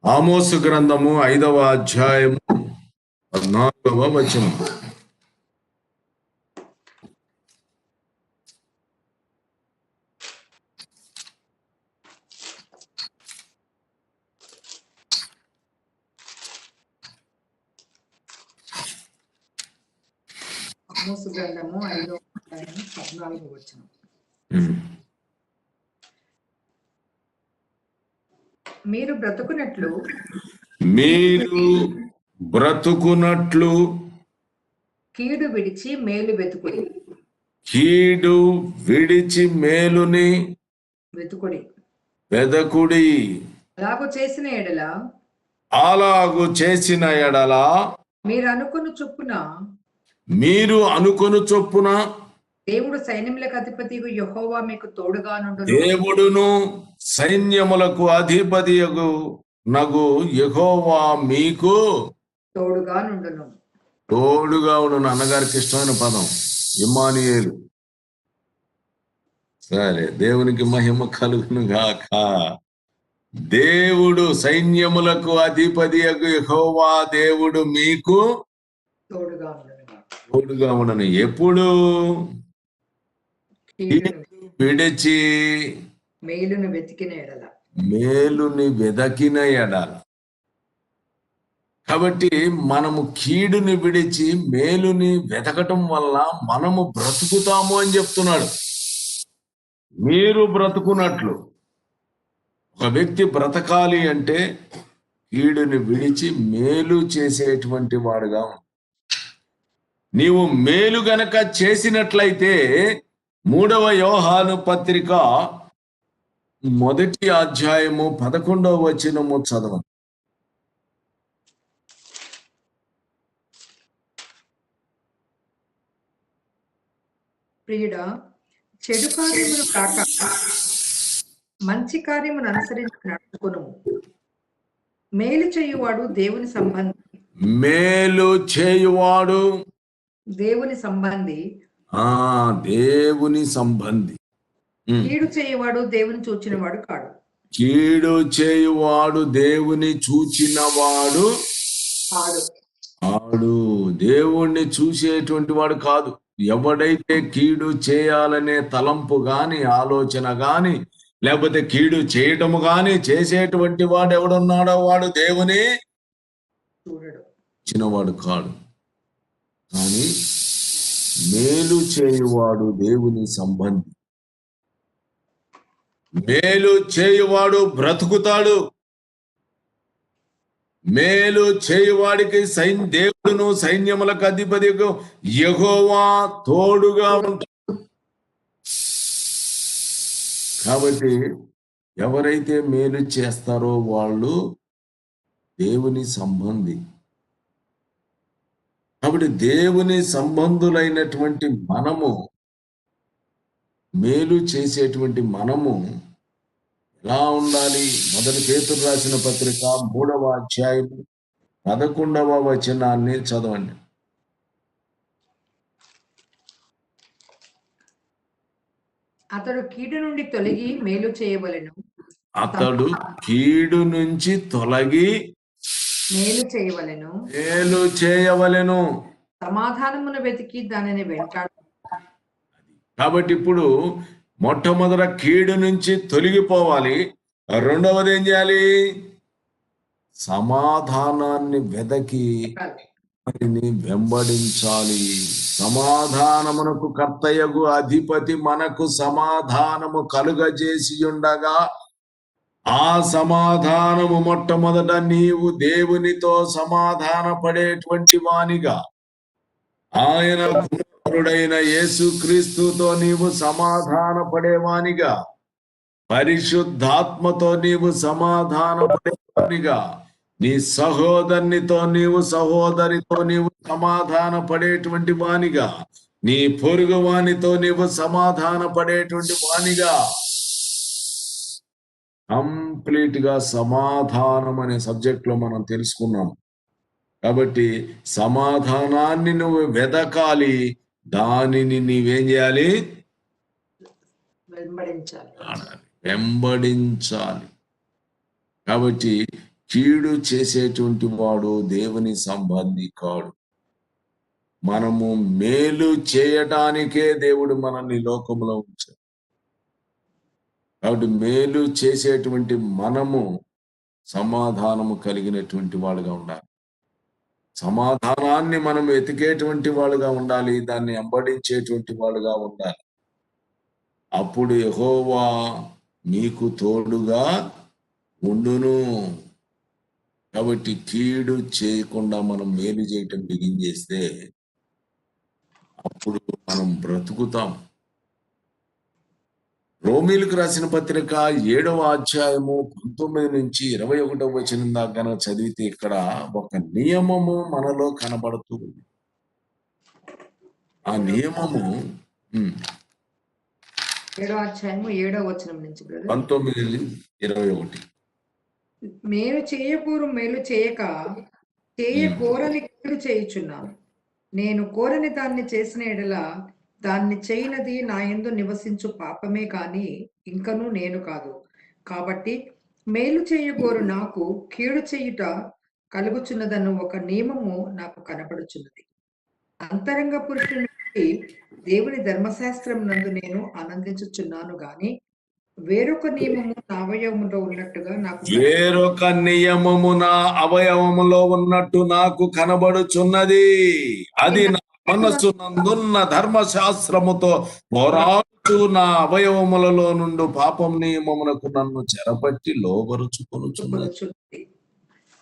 ఆమోసు గ్రంథము 5వ అధ్యాయము 14వ వచనం. ఆమోసు గ్రంథము 5వ అధ్యాయము 14వ వచనం. మీరు బ్రతుకున్నట్లు కీడు విడిచి మేలు వెతుకుడి. కీడు విడిచి మేలుని వెదకుడి. అలాగు చేసిన ఎడల మీరు అనుకొను చొప్పున దేవుడు సైన్యములకు అధిపతి యెహోవా మీకు తోడుగా నుండును. దేవుడును సైన్యములకు అధిపతి నగు యెహోవా మీకు తోడుగా నుండును. అన్నగారికి ఇష్టమైన పదం ఇమ్మానుయేలు. సరే, దేవునికి మహిమ కలుగును గాక. దేవుడు సైన్యములకు అధిపతి యెహోవా దేవుడు మీకు తోడుగా ఉండను. ఎప్పుడు? విడిచి మేలుని వెదకిన ఎడల. కాబట్టి మనము కీడుని విడిచి మేలుని వెతకటం వల్ల మనము బ్రతుకుతాము అని చెప్తున్నాడు. మీరు బ్రతుకున్నట్లు. ఒక వ్యక్తి బ్రతకాలి అంటే కీడుని విడిచి మేలు చేసేటువంటి వాడుగా. నీవు మేలు గనక చేసినట్లయితే 3వ యోహాను పత్రిక 1వ అధ్యాయము 11వ వచనము చదవండి. ప్రియుడా, చెడు కార్యములు కాక మంచి కార్యమును అనుసరించి నడుచుకొను. మేలు చేయువాడు దేవుని సంబంధి. మేలు చేయువాడు దేవుని సంబంధి. దేవుని సంబంధి. కీడు చేయువాడు దేవుని చూచినవాడు కాడు. కీడు చేయువాడు దేవుని చూచినవాడు కాడు. దేవుణ్ణి చూసేటువంటి వాడు కాదు. ఎవడైతే కీడు చేయాలనే తలంపు గాని ఆలోచన గాని లేకపోతే కీడు చేయటము గాని చేసేటువంటి వాడు ఎవడున్నాడో వాడు దేవుని చిన్నవాడు కాడు. కానీ మేలు చేయువాడు దేవుని సంబంధి. మేలు చేయువాడు బ్రతుకుతాడు. మేలు చేయువాడికి దేవుడును సైన్యములకు అధిపతి యెహోవా తోడుగా ఉంటాడు. కాబట్టి ఎవరైతే మేలు చేస్తారో వాళ్ళు దేవుని సంబంధి. కాబట్టి దేవుని సంబంధులైనటువంటి మనము, మేలు చేసేటువంటి మనము ఎలా ఉండాలి? 1 పేతురు రాసిన పత్రిక 3వ అధ్యాయము 11వ వచనాన్ని చదవండి. అతడు కీడు నుండి తొలగి మేలు చేయవలెను. అతడు కీడు నుంచి తొలగి మేలు చేయవలెను. సమాధానమును వెతికి దానిని వెంటాడు. కాబట్టి ఇప్పుడు మొట్టమొదట కీడు నుంచి తొలగిపోవాలి. రెండవది ఏం చేయాలి? సమాధానాన్ని వెదకి వారిని వెంబడించాలి. సమాధానమునకు కర్తయగు అధిపతి మనకు సమాధానము కలుగజేసి ఉండగా ఆ సమాధానము మొట్టమొదట నీవు దేవునితో సమాధాన పడేటువంటి వానిగా, ఆయన కుమారుడైన యేసుక్రీస్తుతో నీవు సమాధాన పడేవానిగా, పరిశుద్ధాత్మతో నీవు సమాధాన పడేవానిగా, నీ సహోదరునితో నీవు సహోదరితో నీవు సమాధాన పడేటువంటి వానిగా, నీ పొరుగు వానితో నీవు సమాధాన పడేటువంటి వానిగా, కంప్లీట్ గా సమాధానం అనే సబ్జెక్ట్ లో మనం తెలుసుకున్నాం. కాబట్టి సమాధానాన్ని నువ్వు వెదకాలి, దానిని నీవేం చేయాలి? వెంబడించాలి. కాబట్టి కీడు చేసేటువంటి వాడు దేవుని సంబంధి కాడు. మనము మేలు చేయటానికే దేవుడు మనల్ని లోకంలో ఉంచాడు. కాబట్టి మేలు చేసేటువంటి మనము సమాధానము కలిగినటువంటి వాళ్ళుగా ఉండాలి. సమాధానాన్ని మనం వెతికేటువంటి వాళ్ళుగా ఉండాలి. దాన్ని వెంబడించేటువంటి వాళ్ళుగా ఉండాలి. అప్పుడు యెహోవా నీకు తోడుగా ఉండును. కాబట్టి కీడు చేయకుండా మనం మేలు చేయటం బిగించేస్తే అప్పుడు మనం బ్రతుకుతాం. రోమీలకు రాసిన పత్రిక 7వ అధ్యాయము 19 నుంచి 21వ వచనం దాకా గనక చదివితే ఇక్కడ ఒక నియమము మనలో కనబడుతూ ఉంది. ఆ నియమము 7వ అధ్యాయము 7వ వచనం నుంచి బ్రదర్. 19-21. మేలు చేయకూరు మేలు చేయక కోరని కీడు చేయుచున్నాను. నేను కోరని దాన్ని చేసిన ఎడల దాన్ని చేయనది నా యందు నివసించు పాపమే కాని ఇంకను నేను కాదు. కాబట్టి మేలు చేయగోరు నాకు కీడు చేయుట కలుగుచున్నదన్న ఒక నియమము నాకు కనపడుచున్నది. అంతరంగ పురుషుని బట్టి దేవుని ధర్మశాస్త్రం నందు నేను ఆనందించుచున్నాను గాని వేరొక నియమము నా అవయవములో ఉన్నట్టుగా నాకు వేరొక నియమము నా అవయవములో ఉన్నట్టు నాకు కనబడుచున్నది. అది నా మనస్సు నందున్న ధర్మశాస్త్రముతో పోరాడుతూ నా అవయవములలో నుండి పాపం నియమమునకు నన్ను చెరపట్టి లోబరుచుకొనుచున్నది.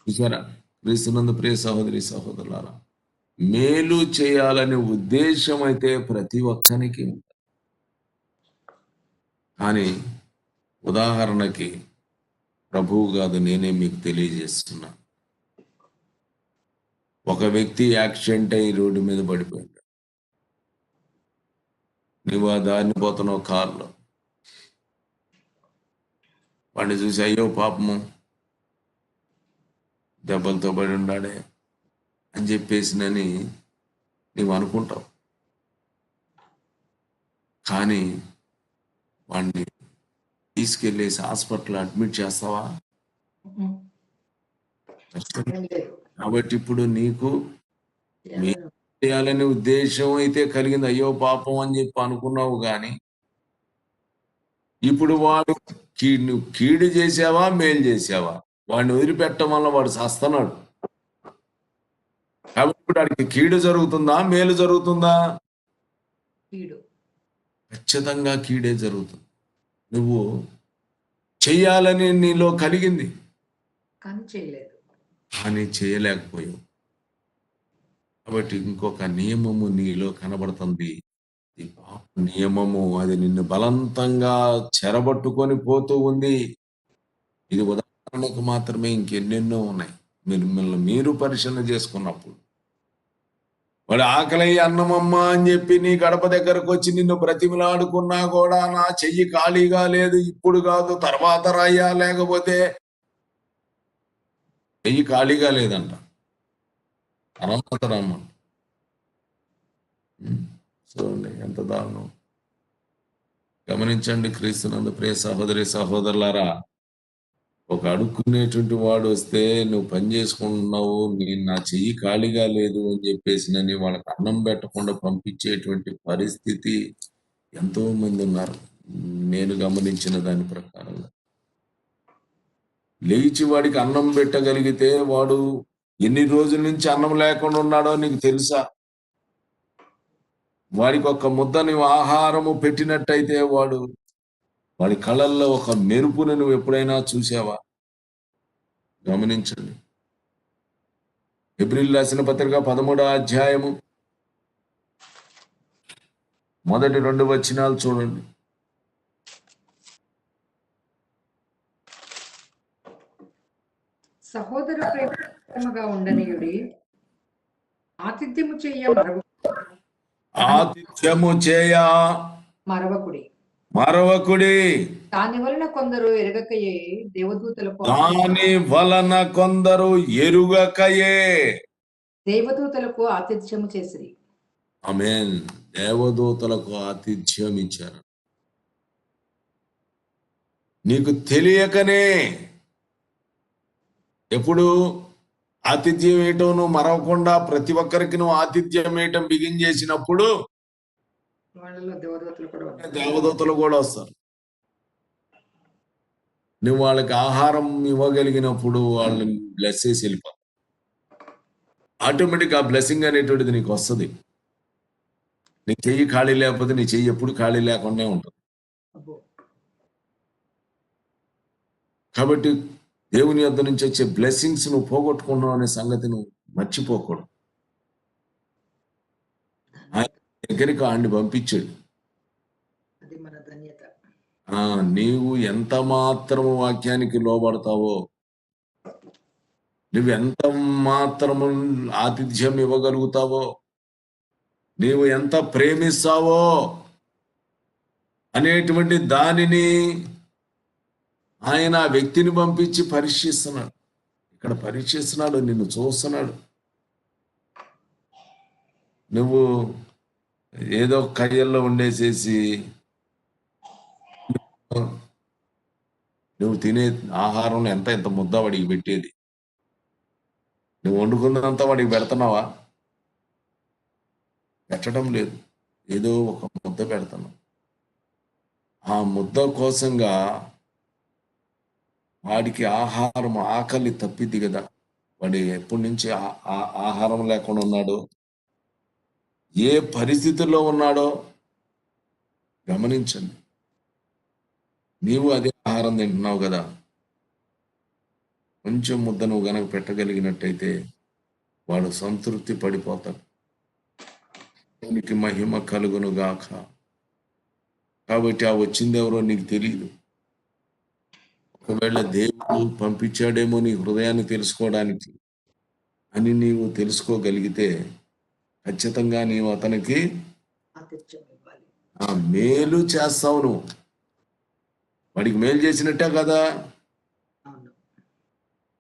చూసారా, క్రీస్తునందు ప్రియ సహోదరి సహోదరులారా, మేలు చేయాలనే ఉద్దేశం అయితే ప్రతి ఒక్కరికి ఉంటుంది. కానీ ఉదాహరణకి ప్రభువు కాదు, నేనే మీకు తెలియజేస్తున్నా. ఒక వ్యక్తి యాక్సిడెంట్ అయ్యి రోడ్డు మీద పడిపోయాడు. నువ్వు ఆ దారిని పోతున్నావు కారులో. వాడిని చూసి అయ్యో పాపము దెబ్బలతో పడి ఉన్నాడే అని చెప్పేసినని నువ్వు అనుకుంటావు. కానీ వాడిని తీసుకెళ్ళేసి హాస్పిటల్ అడ్మిట్ చేస్తావా? కాబట్టి ఇప్పుడు నీకు చేయాలనే ఉద్దేశం అయితే కలిగింది, అయ్యో పాపం అని చెప్పి అనుకున్నావు. కానీ ఇప్పుడు వాడు నువ్వు కీడు చేసావా మేలు చేసావా? వాడిని వదిలిపెట్టడం వల్ల వాడు చస్తున్నాడు. కాబట్టి ఇప్పుడు వాడికి కీడు జరుగుతుందా మేలు జరుగుతుందా? ఖచ్చితంగా కీడే జరుగుతుంది. నువ్వు చెయ్యాలని నీలో కలిగింది కానీ చేయలేకపోయావు. కాబట్టి ఇంకొక నియమము నీలో కనబడుతుంది. ఈ పాప నియమము అది నిన్ను బలవంతంగా చెరబట్టుకొని పోతూ ఉంది. ఇది ఉదాహరణకు మాత్రమే, ఇంకెన్నెన్నో ఉన్నాయి. మిమ్మల్ని మీరు పరిశీలన చేసుకున్నప్పుడు వాడు ఆకలి అన్నమమ్మా అని చెప్పి నీ గడప దగ్గరకు వచ్చి నిన్ను బ్రతిమలాడుకున్నా కూడా నా చెయ్యి ఖాళీగా లేదు, ఇప్పుడు కాదు తర్వాత రాయ్యా, లేకపోతే చెయ్యి ఖాళీగా లేదంట, తర్వాత రమ్మ. చూడండి ఎంత దారుణం. గమనించండి క్రీస్తునందు ప్రియ సహోదరి సహోదరులారా, ఒక అడుక్కునేటువంటి వాడు వస్తే నువ్వు పని చేసుకుంటున్నావు, నేను నా చెయ్యి ఖాళీగా లేదు అని చెప్పేసి నన్ను వాళ్ళకి అన్నం పెట్టకుండా పంపించేటువంటి పరిస్థితి ఎంతో మంది ఉన్నారు. నేను గమనించిన దాని ప్రకారంగా లేచి వాడికి అన్నం పెట్టగలిగితే వాడు ఎన్ని రోజుల నుంచి అన్నం లేకుండా ఉన్నాడో నీకు తెలుసా? వాడికి ఒక ముద్ద నువ్వు ఆహారము పెట్టినట్టయితే వాడి కళ్ళల్లో ఒక మెరుపుని నువ్వు ఎప్పుడైనా చూసావా? గమనించండి. హెబ్రీయులకు రాసిన పత్రిక 13వ అధ్యాయము మొదటి 2 వచనాలు చూడండి. సహోదర ప్రేమగా ఉండనియుడి, ఆతిథ్యము చేయ మరవకుడి. దాని వలన కొందరు ఎరుగకయే దేవదూతలకు ఆతిథ్యము చేసిరి. ఆమేన్. దేవదూతలకు ఆతిథ్యం ఇచ్చారు. నీకు తెలియకనే ఎప్పుడు ఆతిథ్యం వేయటం నువ్వు మరవకుండా ప్రతి ఒక్కరికి నువ్వు ఆతిథ్యం వేయటం బిగిన్ చేసినప్పుడు వాళ్ళలో దేవదూతలు కూడా ఉన్నారు. దేవదూతలు కూడా వస్తారు. నువ్వు వాళ్ళకి ఆహారం ఇవ్వగలిగినప్పుడు వాళ్ళని బ్లెస్ చేసి వెళ్ళిపోతావు. ఆటోమేటిక్ ఆ బ్లెస్సింగ్ అనేటువంటిది నీకు వస్తుంది. నీ చెయ్యి ఖాళీ లేకపోతే నీ చెయ్యి ఎప్పుడు ఖాళీ లేకుండా ఉంటుంది. అబ్బో. కాబట్టి దేవుని యొద్ద నుంచి వచ్చే బ్లెస్సింగ్స్ నువ్వు పోగొట్టుకున్నావు అనే సంగతి నువ్వు మర్చిపోకూడదు. ఆయన దగ్గరికి ఆయన్ని పంపించాడు. అది మన ధన్యత. నీవు ఎంత మాత్రము వాక్యానికి లోబడతావో, నువ్వు ఎంత మాత్రము ఆతిథ్యం ఇవ్వగలుగుతావో, నీవు ఎంత ప్రేమిస్తావో అనేటువంటి దానిని ఆయన ఆ వ్యక్తిని పంపించి పరీక్షిస్తున్నాడు. ఇక్కడ పరీక్షిస్తున్నాడు, నిన్ను చూస్తున్నాడు. నువ్వు ఏదో కయ్యల్లో ఉండేసేసి నువ్వు తినే ఆహారంలో ఎంత ముద్ద వాడికి పెట్టేది, నువ్వు వండుకున్నంత వాడికి పెడుతున్నావా? పెట్టడం లేదు. ఏదో ఒక ముద్ద పెడుతున్నావు. ఆ ముద్ద కోసంగా వాడికి ఆహారం ఆకలి తప్పిద్ది కదా. వాడు ఎప్పటి నుంచి ఆహారం లేకుండా ఉన్నాడో, ఏ పరిస్థితుల్లో ఉన్నాడో గమనించండి. నీవు అదే ఆహారం తింటున్నావు కదా. కొంచెం ముద్ద నువ్వు గనక పెట్టగలిగినట్టయితే వాడు సంతృప్తి పడిపోతాడు. దేవునికి మహిమ కలుగును గాక. కాబట్టి ఆ వచ్చింది ఎవరో నీకు తెలియదు. ఒకవేళ దేవుడు పంపించాడేమో నీ హృదయాన్ని తెలుసుకోవడానికి అని నీవు తెలుసుకోగలిగితే ఖచ్చితంగా నీవు అతనికి మేలు చేస్తావు. నువ్వు వాడికి మేలు చేసినట్టే కదా.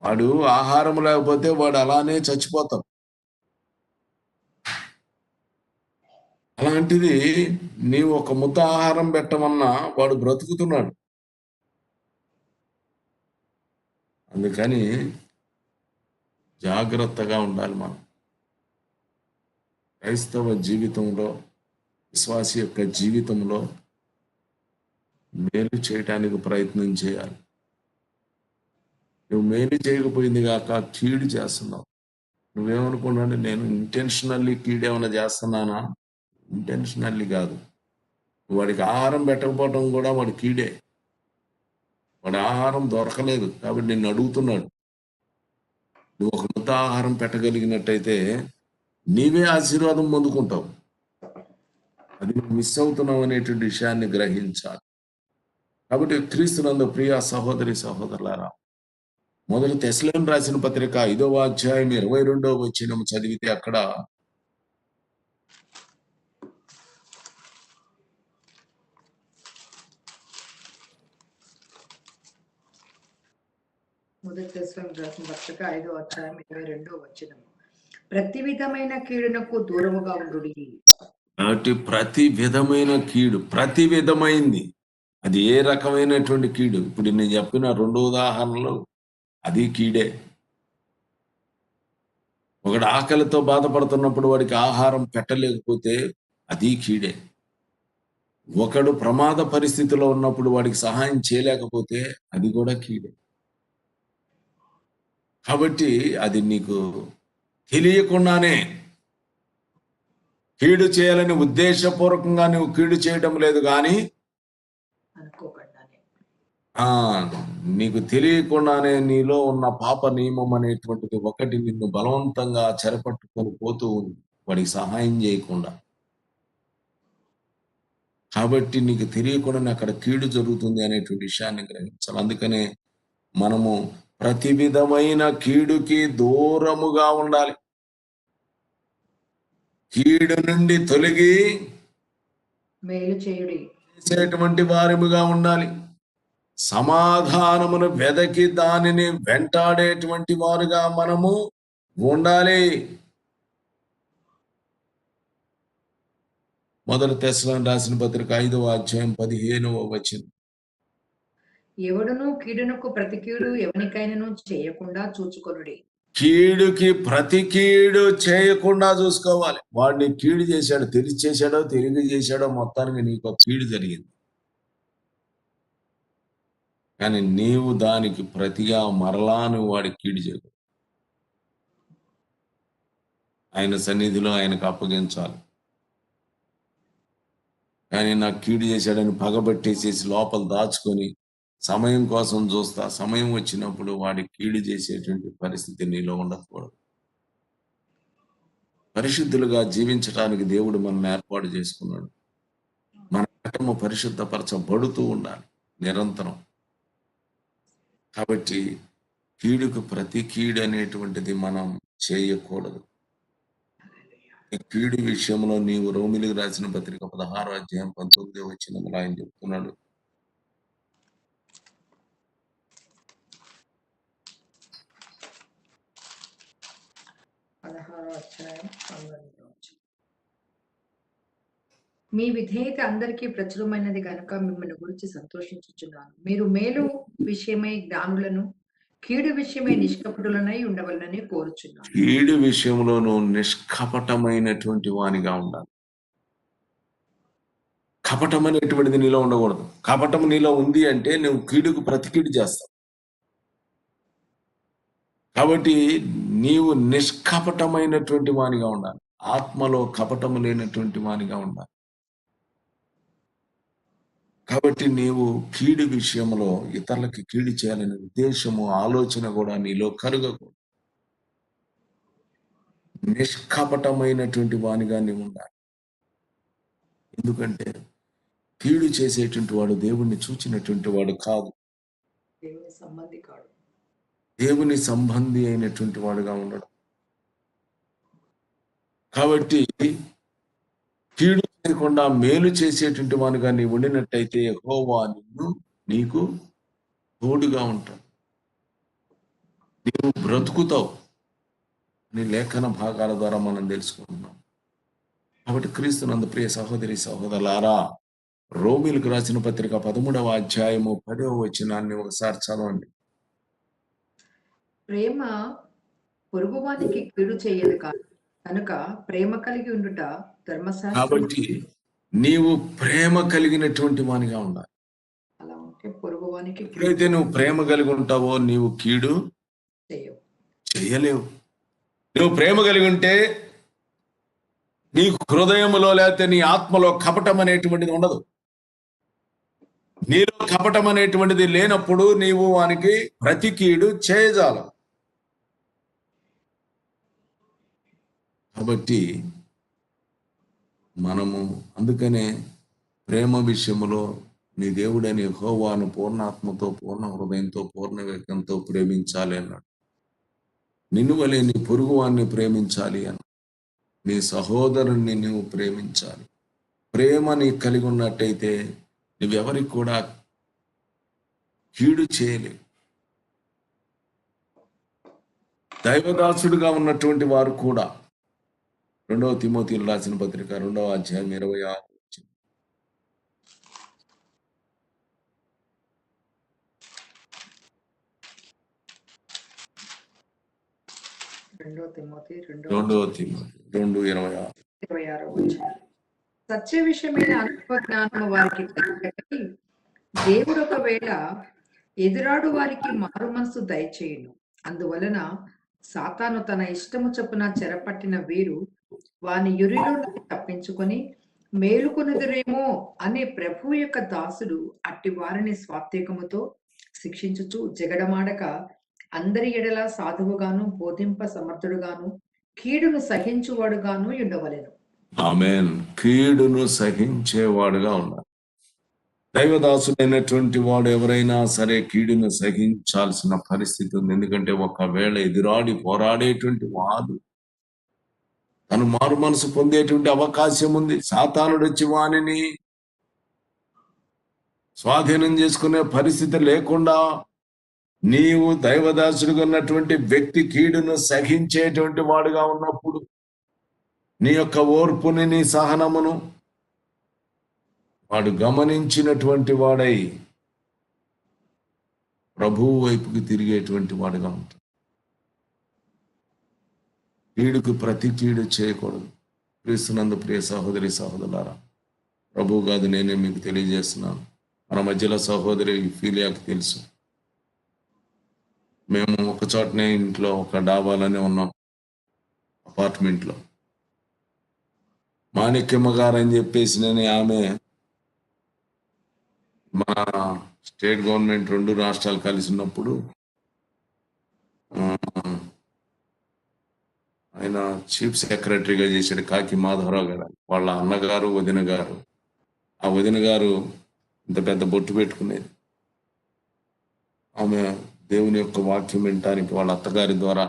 వాడు ఆహారం లేకపోతే వాడు అలానే చచ్చిపోతాం. అలాంటిది నీవు ఒక ముద్ద ఆహారం పెట్టమన్నా వాడు బ్రతుకుతున్నాడు. అందుకని జాగ్రత్తగా ఉండాలి. మనం క్రైస్తవ జీవితంలో, విశ్వాసి యొక్క జీవితంలో మేలు చేయటానికి ప్రయత్నం చేయాలి. నువ్వు మేలు చేయకపోయింది కాక కీడు చేస్తున్నావు. నువ్వేమనుకున్నాడు, నేను ఇంటెన్షనల్లీ కీడేమైనా చేస్తున్నానా? ఇంటెన్షనల్లీ కాదు. వాడికి ఆహారం పెట్టకపోవటం కూడా వాడి కీడే. వాడి ఆహారం దొరకలేదు కాబట్టి నిన్ను అడుగుతున్నాడు. నువ్వు ఒక ముద్ద ఆహారం పెట్టగలిగినట్టయితే నీవే ఆశీర్వాదం పొందుకుంటావు. అది నువ్వు మిస్ అవుతున్నావు అనేటువంటి విషయాన్ని గ్రహించాలి. కాబట్టి క్రీస్తునందు ప్రియ సహోదరి సహోదరులారా, మొదటి తెస్సలోనికీయులకు రాసిన పత్రిక 5వ అధ్యాయం 22వ వచనం చదివితే అక్కడ మొదటి తెస్సలోనికీయులకు రాసిన పత్రిక 5వ అధ్యాయం 22వ వచనం, ప్రతి విధమైన కీడునకు దూరముగా ఉండుడి. కాబట్టి ప్రతి విధమైన కీడు, ప్రతి విధమైంది, అది ఏ రకమైనటువంటి కీడు, ఇప్పుడు నేను చెప్పిన 2 ఉదాహరణలు అది కీడే. ఒకడు ఆకలితో బాధపడుతున్నప్పుడు వాడికి ఆహారం పెట్టలేకపోతే అది కీడే. ఒకడు ప్రమాద పరిస్థితిలో ఉన్నప్పుడు వాడికి సహాయం చేయలేకపోతే అది కూడా కీడే. కాబట్టి అది నీకు తెలియకుండానే కీడు చేయాలని ఉద్దేశపూర్వకంగా నువ్వు కీడు చేయడం లేదు, కానీ నీకు తెలియకుండానే నీలో ఉన్న పాప నియమం అనేటువంటిది ఒకటి నిన్ను బలవంతంగా చెరపట్టుకొని పోతూ ఉంది, వాడికి సహాయం చేయకుండా. కాబట్టి నీకు తెలియకుండానే అక్కడ కీడు జరుగుతుంది అనేటువంటి విషయాన్ని గ్రహించాలి. అందుకనే మనము ప్రతి విధమైన కీడుకి దూరముగా ఉండాలి. కీడు నుండి తొలగి మేలు చేసేటువంటి వారముగా ఉండాలి. సమాధానమును వెదకి దానిని వెంటాడేటువంటి వారుగా మనము ఉండాలి. మొదటి తెస్సలోనికీయులకు రాసిన పత్రిక 5వ అధ్యాయం 15వ వచనం, ఎవడును కీడునకు ప్రతి కీడు ఎవనికైనను చేయకుండా చూచుకొనుడి. కీడుకి ప్రతి కీడు చేయకుండా చూసుకోవాలి. వాడిని కీడు చేశాడు, తెలిసి చేశాడో తెలియక చేశాడో, మొత్తానికి నీకు ఒక కీడు జరిగింది. కానీ నీవు దానికి ప్రతిగా మరలా నువ్వు వాడికి కీడు చేయకు. ఆయన సన్నిధిలో ఆయనకు అప్పగించాలి. కానీ నాకు కీడు చేశాడని పగబట్టేసేసి లోపల దాచుకొని సమయం కోసం చూస్తా, సమయం వచ్చినప్పుడు వాడికి కీడు చేసేటువంటి పరిస్థితి నీలో ఉండకూడదు. పరిశుద్ధులుగా జీవించడానికి దేవుడు మనల్ని ఏర్పాటు చేసుకున్నాడు. మన కుటుంబం పరిశుద్ధపరచబడుతూ ఉండాలి నిరంతరం. కాబట్టి కీడుకు ప్రతి కీడు అనేటువంటిది మనం చేయకూడదు. ఈ కీడు విషయంలో నీవు రోమిలికి రాసిన పత్రిక 16వ అధ్యాయం 19వ వచనంలో ఆయన చెప్తున్నాడు. మీ విధేయత అందరికీ ప్రచురమైనది గనుక మిమ్మల్ని గురించి సంతోషించుచున్నాను. మీరు మేలు విషయమై జ్ఞానులను, కీడు విషయమై నిష్కపటులనై ఉండవలనని కోరుచున్నాను. కీడు విషయంలో నువ్వు నిష్కపటమైనటువంటి వానిగా ఉండాలి. కపటం అనేటువంటిది నీలో ఉండకూడదు. కపటం నీలో ఉంది అంటే నువ్వు కీడుకు ప్రతి కీడు చేస్తావు. కాబట్టి నీవు నిష్కపటమైనటువంటి వానిగా ఉండాలి. ఆత్మలో కపటము లేనటువంటి వానిగా ఉండాలి. కాబట్టి నీవు కీడు విషయంలో ఇతరులకి కీడు చేయాలనే ఉద్దేశము, ఆలోచన కూడా నీలో కలుగకూడదు. నిష్కపటమైనటువంటి వానిగా నీవు ఉండాలి. ఎందుకంటే కీడు చేసేటువంటి వాడు దేవుణ్ణి చూచినటువంటి వాడు కాదు. దేవుని సంబంధి కాడు. దేవుని సంబంధి అయినటువంటి వాడుగా ఉండడం. కాబట్టి కీడు చేయకుండా మేలు చేసేటువంటి వానుగా నీవు ఉండినట్టయితే యెహోవా నీకు తోడుగా ఉంటాడు. నీవు బ్రతుకుతావు అని లేఖన భాగాల ద్వారా మనం తెలుసుకుంటున్నాం. కాబట్టి క్రీస్తునందు ప్రియ సహోదరి సహోదరులారా, రోమిలకు రాసిన పత్రిక 13వ అధ్యాయము 10వ వచనాన్ని ఒకసారి చదవండి. ప్రేమ పొరుగువానికి కీడు చేయదు కనుక ప్రేమ కలిగి ఉండుట ధర్మశాస్త్రం. కాబట్టి నీవు ప్రేమ కలిగినటువంటి వానిగా ఉండాలి. అలా ఉంటే పొరుగువానికి ఎప్పుడైతే నువ్వు ప్రేమ కలిగి ఉంటావో నీవు కీడు చేయలేవు. నువ్వు ప్రేమ కలిగి ఉంటే నీ హృదయములో లేకపోతే నీ ఆత్మలో కపటం అనేటువంటిది ఉండదు. నీలో కపటం అనేటువంటిది లేనప్పుడు నీవు వానికి ప్రతి కీడు చేయజాలవు. కాబట్టి మనము అందుకనే ప్రేమ విషయంలో నీ దేవుడని యెహోవాను పూర్ణాత్మతో, పూర్ణ హృదయంతో, పూర్ణ వేగంతో ప్రేమించాలి అన్నాడు. నిన్ను వలె నీ పొరుగువాన్ని ప్రేమించాలి అన్నాడు. నీ సహోదరుణ్ణి నువ్వు ప్రేమించాలి. ప్రేమ నీకు కలిగి ఉన్నట్టయితే నువ్వెవరికి కూడా కీడు చేయలేవు. దైవదాసుడుగా ఉన్నటువంటి వారు కూడా 2వ తిమోతికి రాసిన పత్రిక 2వ అధ్యాయం 26 సత్య విషయమైన అనుభవ జ్ఞానము వారికి కలిగి దేవుడు ఒకవేళ ఎదురాడు వారికి మారు మనసు దయచేయును. అందువలన సాతాను తన ఇష్టము చొప్పున చెరపట్టిన వీరు వాని యురిలో తప్పించుకొని మేలుకొనుదురేమో అనే ప్రభు యొక్క దాసుడు అట్టి వారిని స్వాత్వికముతో శిక్షించుచు జగడమాడక అందరి ఎడల సాధువుగాను బోధింప సమర్థుడుగాను కీడును సహించువాడుగాను ఉండవలెను. ఆమేన్. కీడును సహించేవాడుగా ఉండాలి. దైవదాసుడైనటువంటి వాడు ఎవరైనా సరే కీడును సహించాల్సిన పరిస్థితి ఉంది. ఎందుకంటే ఒకవేళ ఎదురాడి పోరాడేటువంటి వాడు తను మారు మనసు పొందేటువంటి అవకాశం ఉంది. సాతానుడు వచ్చి వానిని స్వాధీనం చేసుకునే పరిస్థితి లేకుండా నీవు దైవదాసుడిగా ఉన్నటువంటి వ్యక్తి కీడును సహించేటువంటి వాడుగా ఉన్నప్పుడు నీ యొక్క ఓర్పుని, నీ సహనమును వాడు గమనించినటువంటి వాడై ప్రభువు వైపుకి తిరిగేటువంటి వాడుగా ఉంటాడు. కీడుకు ప్రతి కీడు చేయకూడదు. క్రీస్తునందు ప్రియ సహోదరి సహోదరులారా, ప్రభువు కాదు నేనే మీకు తెలియజేస్తున్నాను. మన మధ్యలో సహోదరి ఫీలియాకి తెలుసు. మేము ఒక చోటనే ఇంట్లో ఒక డాబాలోనే ఉన్నాం, అపార్ట్మెంట్లో. మాణిక్యమ్మ గారు అని చెప్పేసి నేను ఆమె మన స్టేట్ గవర్నమెంట్ 2 రాష్ట్రాలు కలిసి ఉన్నప్పుడు ఆయన చీఫ్ సెక్రటరీగా చేశాడు, కాకి మాధవరావు గారు. వాళ్ళ అన్నగారు వదిన గారు. ఆ వదిన గారు ఇంత పెద్ద బొట్టు పెట్టుకునేది. ఆమె దేవుని యొక్క వాక్యం వినటానికి వాళ్ళ అత్తగారి ద్వారా,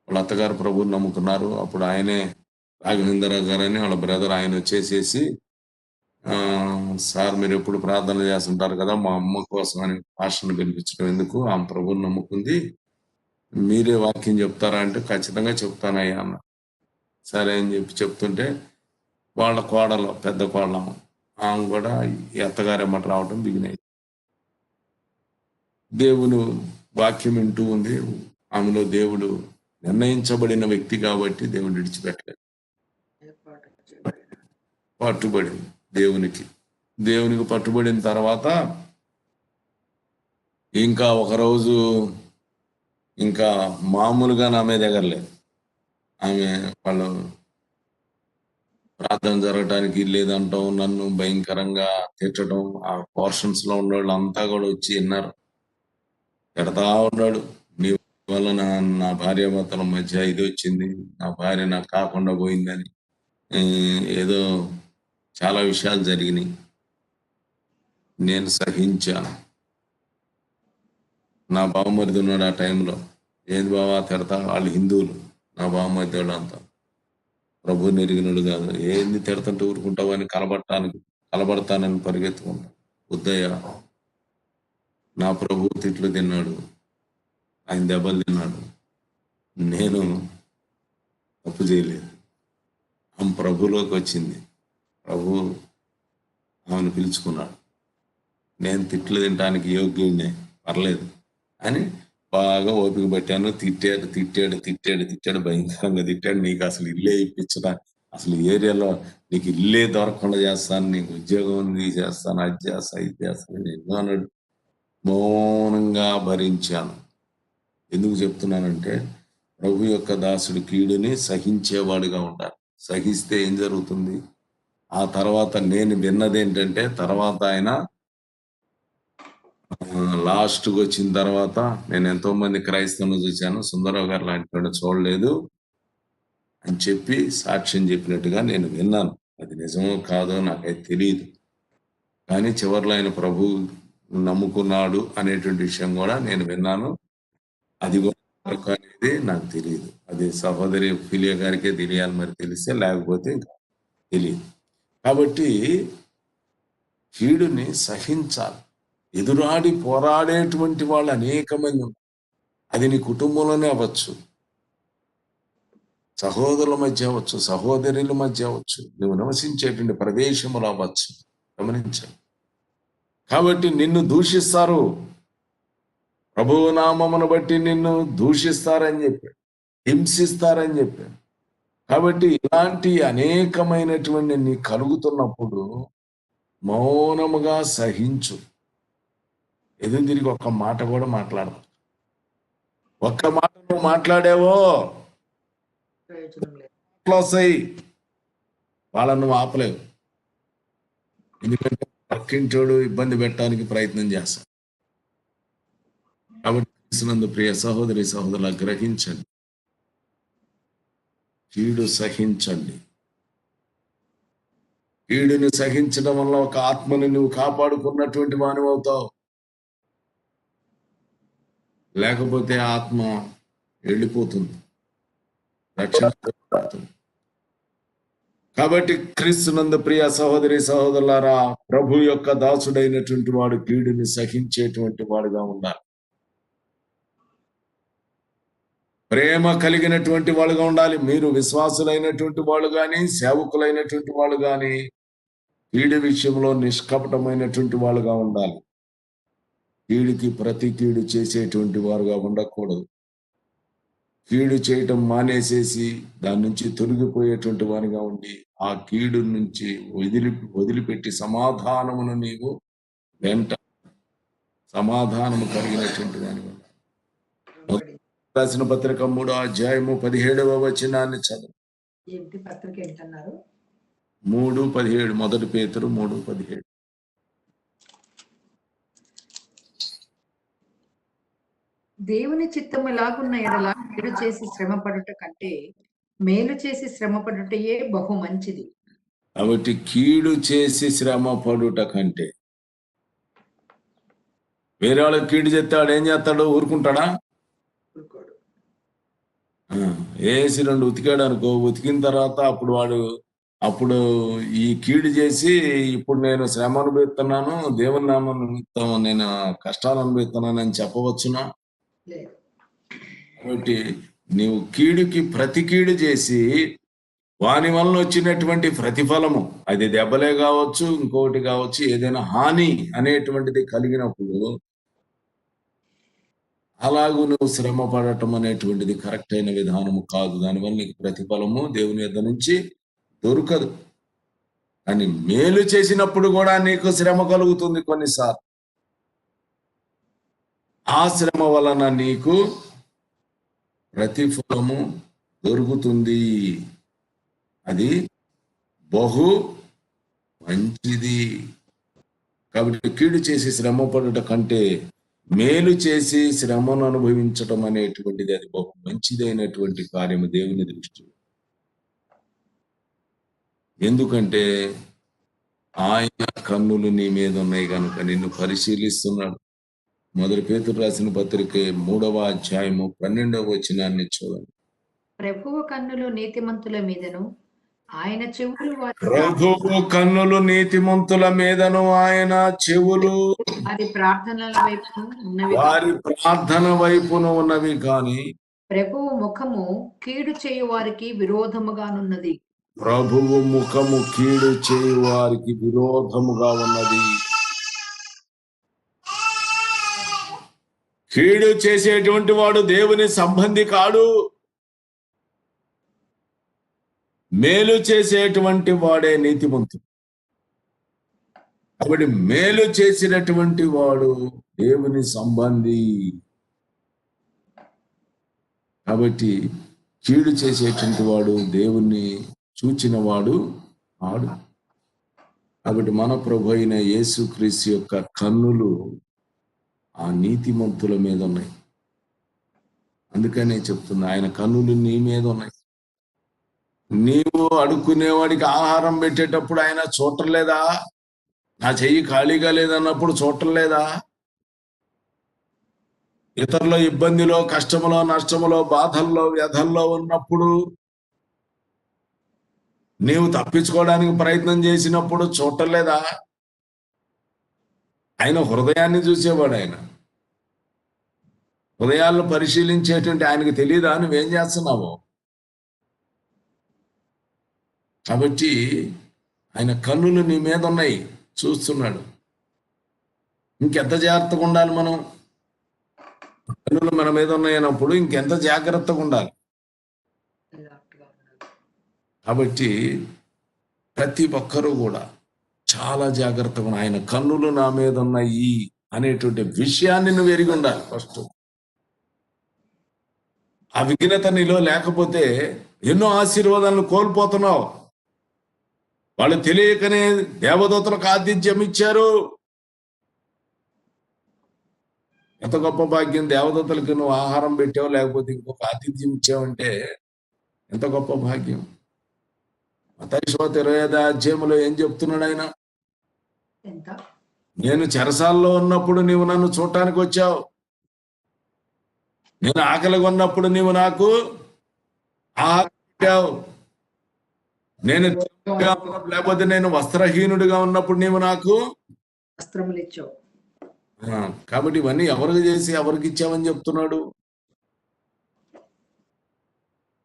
వాళ్ళ అత్తగారు ప్రభువుని నమ్ముకున్నారు. అప్పుడు ఆయనే రాఘవేంద్రరావు గారు అని వాళ్ళ బ్రదర్ ఆయన వచ్చేసేసి, సార్ మీరు ఎప్పుడు ప్రార్థన చేస్తుంటారు కదా, మా అమ్మ కోసం అని పాస్టర్ని పిలిపించడం ఎందుకు, ఆమె ప్రభువుని నమ్ముకుంది, మీరే వాక్యం చెప్తారా అంటే ఖచ్చితంగా చెప్తానయ్యా అన్న. సరే అని చెప్పి చెప్తుంటే వాళ్ళ కోడలు, పెద్ద కోడలు ఆమె కూడా ఈ అత్తగారేమట రావటం బిగినాయి. దేవుని వాక్యం వింటూ ఉంది. ఆమెలో దేవుడు నిర్ణయించబడిన వ్యక్తి కాబట్టి దేవుడు విడిచిపెట్టలేదు. పట్టుబడింది దేవునికి పట్టుబడిన తర్వాత ఇంకా ఒకరోజు ఇంకా మామూలుగా నా మీద ఎగరలేదు. ఆమె వాళ్ళు ప్రార్థన జరగటానికి లేదంటాం, నన్ను భయంకరంగా తిట్టడం, ఆ పోర్షన్స్ లో ఉన్న వాళ్ళు అంతా కూడా వచ్చి విన్నారు. తిడతా ఉన్నాడు, నీ వల్ల నా భార్య భర్తల మధ్య ఇది వచ్చింది, నా భార్య నాకు కాకుండా పోయిందని, ఏదో చాలా విషయాలు జరిగినాయి. నేను సహించాను. నా బావమరిది ఉన్నాడు ఆ టైంలో. ఏది బావా తిడతా, వాళ్ళు హిందువులు, నా బావమరిది వాళ్ళు అంతా ప్రభువుని ఎరిగినడు కాదు. ఏంది తిడతంటే ఊరుకుంటావని కలబడతానని పరిగెత్తుకుంటా. వద్దయ్యా, నా ప్రభు తిట్లు తిన్నాడు, ఆయన దెబ్బలు తిన్నాడు, నేను తప్పు చేయలేదు. ఆమె ప్రభులోకి వచ్చింది, ప్రభు ఆమెను పిలుచుకున్నాడు, నేను తిట్లు తినడానికి యోగ్యుడినే, పర్లేదు అని బాగా ఓపిక పట్టాను. తిట్టాడు, భయంకరంగా తిట్టాడు. నీకు అసలు ఇల్లే ఇప్పించడా, అసలు ఏరియాలో నీకు ఇల్లే దొరకకుండా చేస్తాను, నీకు ఉద్యోగం తీసేస్తాను, అది చేస్తా ఇది చేస్తాను ఎన్నో అన్నాడు. మౌనంగా భరించాను. ఎందుకు చెప్తున్నానంటే ప్రభు యొక్క దాసుడు కీడుని సహించేవాడుగా ఉండాలి. సహిస్తే ఏం జరుగుతుంది? ఆ తర్వాత నేను విన్నది ఏంటంటే, తర్వాత ఆయన లాస్ట్కి వచ్చిన తర్వాత నేను ఎంతో మంది క్రైస్తవులను చూశాను, సుందరరావు గారు లాంటి వాడు చూడలేదు అని చెప్పి సాక్ష్యం చెప్పినట్టుగా నేను విన్నాను. అది నిజమో కాదో నాకైతే తెలియదు. కానీ చివరిలో ఆయన ప్రభు నమ్ముకున్నాడు అనేటువంటి విషయం కూడా నేను విన్నాను. అది కూడా అనేది నాకు తెలియదు. అది సహోదరి ఫిలియా గారికే తెలియాలి, మరి తెలిస్తే, లేకపోతే ఇంకా తెలియదు. కాబట్టి కీడుని సహించాలి. ఎదురాడి పోరాడేటువంటి వాళ్ళు అనేక మంది ఉన్నారు. అది నీ కుటుంబంలోనే అవ్వచ్చు, సహోదరుల మధ్య అవ్వచ్చు, సహోదరుల మధ్య అవ్వచ్చు, నువ్వు నివసించేటువంటి ప్రదేశములు అవ్వచ్చు. గమనించాలి. కాబట్టి నిన్ను దూషిస్తారు, ప్రభువు నామమును బట్టి నిన్ను దూషిస్తారని చెప్పాడు, హింసిస్తారని చెప్పాడు. కాబట్టి ఇలాంటి అనేకమైనటువంటి నీ కలుగుతున్నప్పుడు మౌనముగా సహించు. ఎదురు తిరిగి ఒక్క మాట కూడా మాట్లాడదు. ఒక్క మాట నువ్వు మాట్లాడావో క్లోజ్ అయ్యి వాళ్ళను నువ్వు ఆపలేవు. ఎందుకంటే పక్కింటోడు ఇబ్బంది పెట్టడానికి ప్రయత్నం చేస్తాడు. కాబట్టి ప్రియ సహోదరి సహోదరుల గ్రహించండి, కీడు సహించండి. కీడుని సహించడం వల్ల ఒక ఆత్మని నువ్వు కాపాడుకున్నటువంటి వానివి అవుతావు. లేకపోతే ఆత్మ వెళ్ళిపోతుంది, రక్షణ. కాబట్టి క్రీస్తునందు ప్రియ సహోదరి సహోదరులారా, ప్రభు యొక్క దాసుడైనటువంటి వాడు కీడుని సహించేటువంటి వాడుగా ఉండాలి. ప్రేమ కలిగినటువంటి వాళ్ళుగా ఉండాలి. మీరు విశ్వాసులైనటువంటి వాళ్ళు కానీ, సేవకులైనటువంటి వాళ్ళు కానీ, కీడు విషయంలో నిష్కపటమైనటువంటి వాళ్ళుగా ఉండాలి. కీడుకి ప్రతి కీడు చేసేటువంటి వారుగా ఉండకూడదు. కీడు చేయటం మానేసేసి దాని నుంచి తొలగిపోయేటువంటి వానిగా ఉండి ఆ కీడు నుంచి వదిలిపెట్టి సమాధానమును నీవు వెంట సమాధానము కలిగినటువంటి వానిగా ఉండాలి. లోబడి. రాసిన పత్రిక 3వ అధ్యాయము 17వ వచనాన్ని చదువు. ఏంటి పత్రిక ఏంటన్నారు? 3:17 మొదటి పేతురు 3:17. దేవుని చిత్తము ఎలాగున్న ఎడల కీడు చేసి శ్రమ పడుట కంటే మేలు చేసి శ్రమ పడుటయే బహు మంచిది. కాబట్టి కీడు చేసి శ్రమ పడుట కంటే వేరే వాళ్ళకి కీడు చేస్తాడు ఏం చేస్తాడు? ఊరుకుంటాడా? ఊరుకోడు. వేసి 2 ఉతికాడు అనుకో, ఉతికిన తర్వాత అప్పుడు ఈ కీడు చేసి ఇప్పుడు నేను శ్రమ అనుభవిస్తున్నాను, దేవుని నామం నిమిత్తం నేను కష్టాలు అనుభవిస్తున్నాను అని చెప్పవచ్చునా? లేదు. కాబట్టి నీవు కీడుకి ప్రతి కీడు చేసి వాని వలన వచ్చినటువంటి ప్రతిఫలము, అది దెబ్బలే కావచ్చు, ఇంకొకటి కావచ్చు, ఏదైనా హాని అనేటువంటిది కలిగినప్పుడు అలాగూ నువ్వు శ్రమ పడటం అనేటువంటిది కరెక్ట్ అయిన విధానము కాదు. దానివల్ల నీకు ప్రతిఫలము దేవుని యొద్ద నుంచి దొరకదు. కానీ మేలు చేసినప్పుడు కూడా నీకు శ్రమ కలుగుతుంది కొన్నిసార్లు. ఆ శ్రమ వలన నీకు ప్రతిఫలము దొరుకుతుంది. అది బహు మంచిది. కాబట్టి కీడు చేసి శ్రమ పడుట కంటే మేలు చేసి శ్రమను అనుభవించటం అనేటువంటిది అది బహు మంచిదైనటువంటి కార్యము దేవుని దృష్టిలో. ఎందుకంటే ఆయన కన్నులు నీ మీద ఉన్నాయి కనుక నిన్ను పరిశీలిస్తున్నాడు. మొదటి పేతురు రాసిన పత్రిక 3వ అధ్యాయము 12వ వచనాన్ని చూడండి. ప్రభువు కన్నులు నీతిమంతుల మీదను ఆయన చెవులు ప్రభువు కన్నులు నీతిమంతుల మీదను ఆయన చెవులు వారి ప్రార్థనల వైపు ఉన్నవి. వారి ప్రార్థన వైపున ఉన్నవి కానీ ప్రభువు ముఖము కీడు చేయు వారికి విరోధముగానున్నది. ప్రభువు ముఖము కీడు చేయు వారికి విరోధముగా ఉన్నది. కీడు చేసేటువంటి వాడు దేవుని సంబంధి కాడు. మేలు చేసేటువంటి వాడే నీతిమంతుడు. కాబట్టి మేలు చేసినటువంటి వాడు దేవుని సంబంధి. కాబట్టి కీడు చేసేటువంటి వాడు దేవుణ్ణి చూచిన వాడు ఆడు. కాబట్టి మన ప్రభు అయిన యేసుక్రీస్తు యొక్క కన్నులు ఆ నీతిమంతుల మీద ఉన్నాయి. అందుకనే చెప్తున్నా, ఆయన కన్నులు నీ మీద ఉన్నాయి. నీవు అడుక్కునేవాడికి ఆహారం పెట్టేటప్పుడు ఆయన చూడటం లేదా? నా చెయ్యి ఖాళీగా లేదన్నప్పుడు చూడటం లేదా? ఇతరుల ఇబ్బందిలో, కష్టములో, నష్టములో, బాధల్లో, వ్యధల్లో ఉన్నప్పుడు నీవు తప్పించుకోవడానికి ప్రయత్నం చేసినప్పుడు చూడటం లేదా? ఆయన హృదయాన్ని చూసేవాడు. ఆయన హృదయాలను పరిశీలించేటువంటి ఆయనకు తెలియదా నువ్వేం చేస్తున్నావో? కాబట్టి ఆయన కన్నులు నీ మీద ఉన్నాయి, చూస్తున్నాడు. ఇంకెంత జాగ్రత్తగా ఉండాలి మనం? కన్నులు మన మీద ఉన్నాయి అన్నప్పుడు ఇంకెంత జాగ్రత్తగా ఉండాలి. కాబట్టి ప్రతి ఒక్కరూ కూడా చాలా జాగ్రత్తగా ఆయన కన్నులు నా మీద ఉన్నాయి అనేటువంటి విషయాన్ని నువ్వు ఎరిగి ఉండాలి. ఫస్ట్ ఆ విఘ్నత నీలో లేకపోతే ఎన్నో ఆశీర్వాదాలను కోల్పోతున్నావు. వాళ్ళు తెలియకనే దేవదూతలకు ఆతిథ్యం ఇచ్చారు. ఎంత గొప్ప భాగ్యం! దేవదూతలకు నువ్వు ఆహారం పెట్టావు, లేకపోతే ఇంకొక ఆతిథ్యం ఇచ్చావంటే ఎంత గొప్ప భాగ్యం. మత్తయి సువార్త 25వ అధ్యాయంలో ఏం చెప్తున్నాడు ఆయన? నేను చెరసాల్లో ఉన్నప్పుడు నీవు నన్ను చూడటానికి వచ్చావు. నేను ఆకలిగా ఉన్నప్పుడు నీవు నాకు ఆహారం పెట్టావు. నేను లేకపోతే నేను వస్త్రహీనుడిగా ఉన్నప్పుడు నీవు నాకు వస్త్రములు ఇచ్చావు. కాబట్టి ఇవన్నీ ఎవరికి చేసి ఎవరికి ఇచ్చావని చెప్తున్నాడు?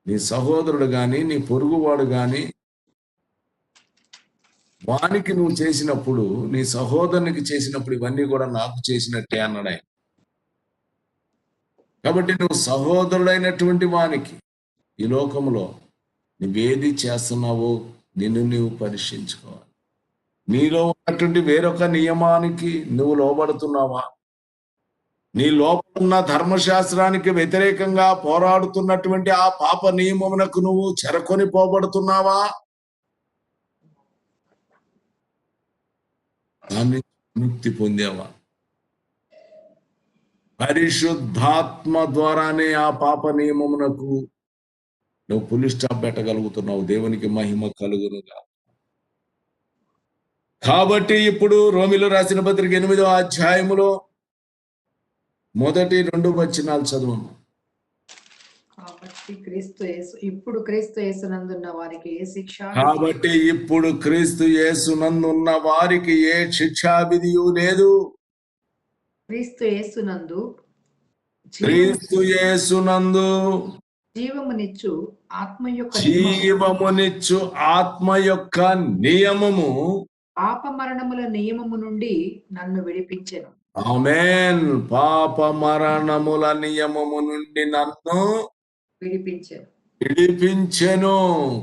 నీ సహోదరుడు గాని, నీ పొరుగువాడు గాని, వానికి నువ్వు చేసినప్పుడు, నీ సహోదరునికి చేసినప్పుడు ఇవన్నీ కూడా నాకు చేసినట్టే అన్నాడు ఆయన. కాబట్టి నువ్వు సహోదరుడైనటువంటి వానికి ఈ లోకంలో నువ్వేది చేస్తున్నావో నిన్ను నీవు పరీక్షించుకోవాలి. నీలో ఉన్నటువంటి వేరొక నియమానికి నువ్వు లోబడుతున్నావా? నీ లోపల ఉన్న ధర్మశాస్త్రానికి వ్యతిరేకంగా పోరాడుతున్నటువంటి ఆ పాప నియమమునకు నువ్వు చెరకొని పోబడుతున్నావా? దాన్ని ముక్తి పొందావా? పరిశుద్ధాత్మ ద్వారానే ఆ పాప నియమమునకు నువ్వు పులి స్టాప్ పెట్టగలుగుతున్నావు. దేవునికి మహిమ కలుగునుగా. కాబట్టి ఇప్పుడు రోమిలో రాసిన పత్రిక 8వ అధ్యాయములో మొదటి 2 వచనాలు చదువు. కాబట్టి ఇప్పుడు క్రీస్తు యేసునందున్న వారికి ఏ శిక్ష కాబట్టి ఇప్పుడు క్రీస్తు యేసునందున్న వారికి ఏ శిక్షావిధియు లేదు. క్రీస్తు యేసునందు జీవమునిచ్చు ఆత్మ యొక్క నియమము పాప మరణముల నియమము నుండి నన్ను విడిపించెను. ఆమేన్. పాప మరణముల నియమము నుండి నన్ను విడిపించెను.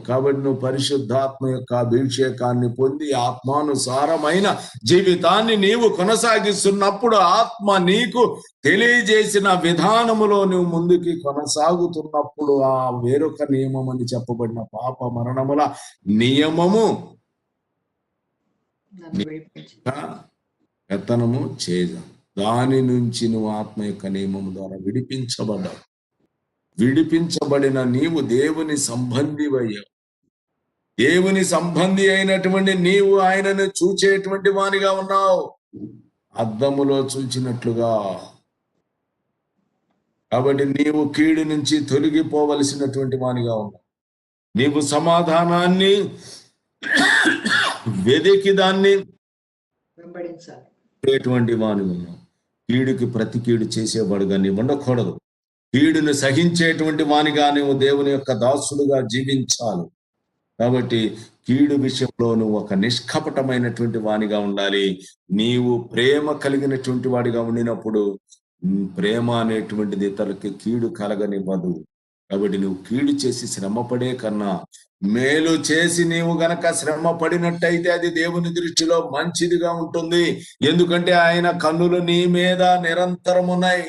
కాబట్టి నువ్వు పరిశుద్ధాత్మ యొక్క అభిషేకాన్ని పొంది ఆత్మానుసారమైన జీవితాన్ని నీవు కొనసాగిస్తున్నప్పుడు, ఆత్మ నీకు తెలియజేసిన విధానములో నువ్వు ముందుకి కొనసాగుతున్నప్పుడు, ఆ వేరొక నియమం అని చెప్పబడిన పాప మరణముల నియమము పెత్తనము చేయదు. దాని నుంచి నువ్వు ఆత్మ యొక్క నియమము ద్వారా విడిపించబడ్డావు. విడిపించబడిన నీవు దేవుని సంబంధివయ్యావు. దేవుని సంబంధి అయినటువంటి నీవు ఆయనను చూచేటువంటి వానిగా ఉన్నావు, అద్దములో చూచినట్లుగా. కాబట్టి నీవు కీడు నుంచి తొలగిపోవలసినటువంటి వానిగా ఉన్నావు. నీవు సమాధానాన్ని వెదికి దాన్ని వెంబడించాలి వాని ఉన్నావు. కీడుకి ప్రతి కీడు చేసేవాడుగా నీవు ఉండకూడదు. కీడును సహించేటువంటి వానిగా నువ్వు దేవుని యొక్క దాసుడుగా జీవించాలి. కాబట్టి కీడు విషయంలో నువ్వు ఒక నిష్కపటమైనటువంటి వానిగా ఉండాలి. నీవు ప్రేమ కలిగినటువంటి వాడిగా ఉండినప్పుడు ప్రేమ అనేటువంటిది ఇతరులకి కీడు కలగనివ్వదు. కాబట్టి నువ్వు కీడు చేసి శ్రమపడే కన్నా మేలు చేసి నీవు గనక శ్రమ పడినట్టయితే అది దేవుని దృష్టిలో మంచిదిగా ఉంటుంది. ఎందుకంటే ఆయన కన్నులు నీ మీద నిరంతరమున్నాయి.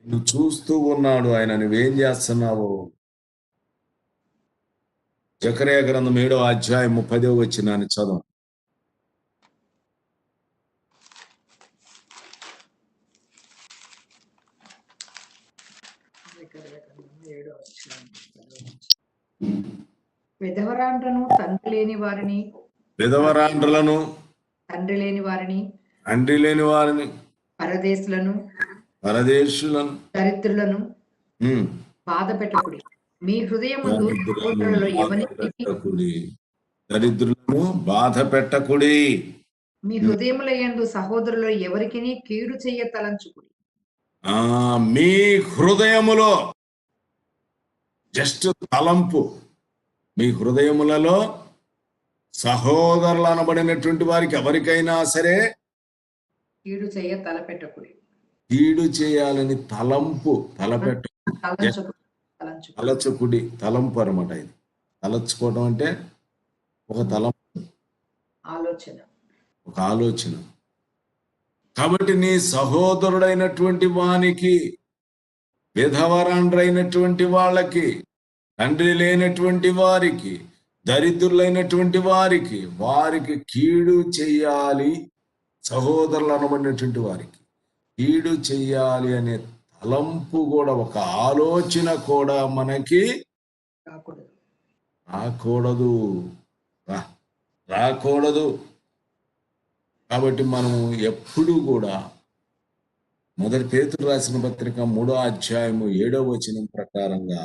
నువ్వు చూస్తూ ఉన్నాడు ఆయన, నువ్వేం చేస్తున్నావు. జకర్యా గ్రంథం 7వ అధ్యాయం 30వ వచనాన్ని చదువు. విధవరాండ్రను తండ్రి లేని వారిని తండ్రి లేని వారిని పరదేశులను దరిద్రులను బాధ పెట్టకుడి. మీ హృదయమందు దరిద్రులను బాధ పెట్టకుడి. మీ హృదయములయందు సహోదరులు ఎవరికి కీడు చెయ్య తలంచుకుడి. మీ హృదయములో జస్ట్ తలంపు, మీ హృదయములలో సహోదరులు అనబడినటువంటి వారికి ఎవరికైనా సరే కీడు చెయ్య తలపెట్టకుడి. కీడు చేయాలని తలంపు తలచుకుడి తలంపు అనమాట. ఇది తలచుకోవడం అంటే ఒక తలంపు, ఒక ఆలోచన. కాబట్టి నీ సహోదరుడైనటువంటి వానికి, విధవరాండ్రైనటువంటి వాళ్ళకి, తండ్రి లేనటువంటి వారికి, దరిద్రులైనటువంటి వారికి కీడు చెయ్యాలి. సహోదరులు అనబడినటువంటి వారికి కీడు చెయ్యాలి అనే తలంపు కూడా, ఒక ఆలోచన కూడా మనకి రాకూడదు. కాబట్టి మనము ఎప్పుడు కూడా మొదటి పేతురు రాసిన పత్రిక 3వ అధ్యాయము 7వ వచనం ప్రకారంగా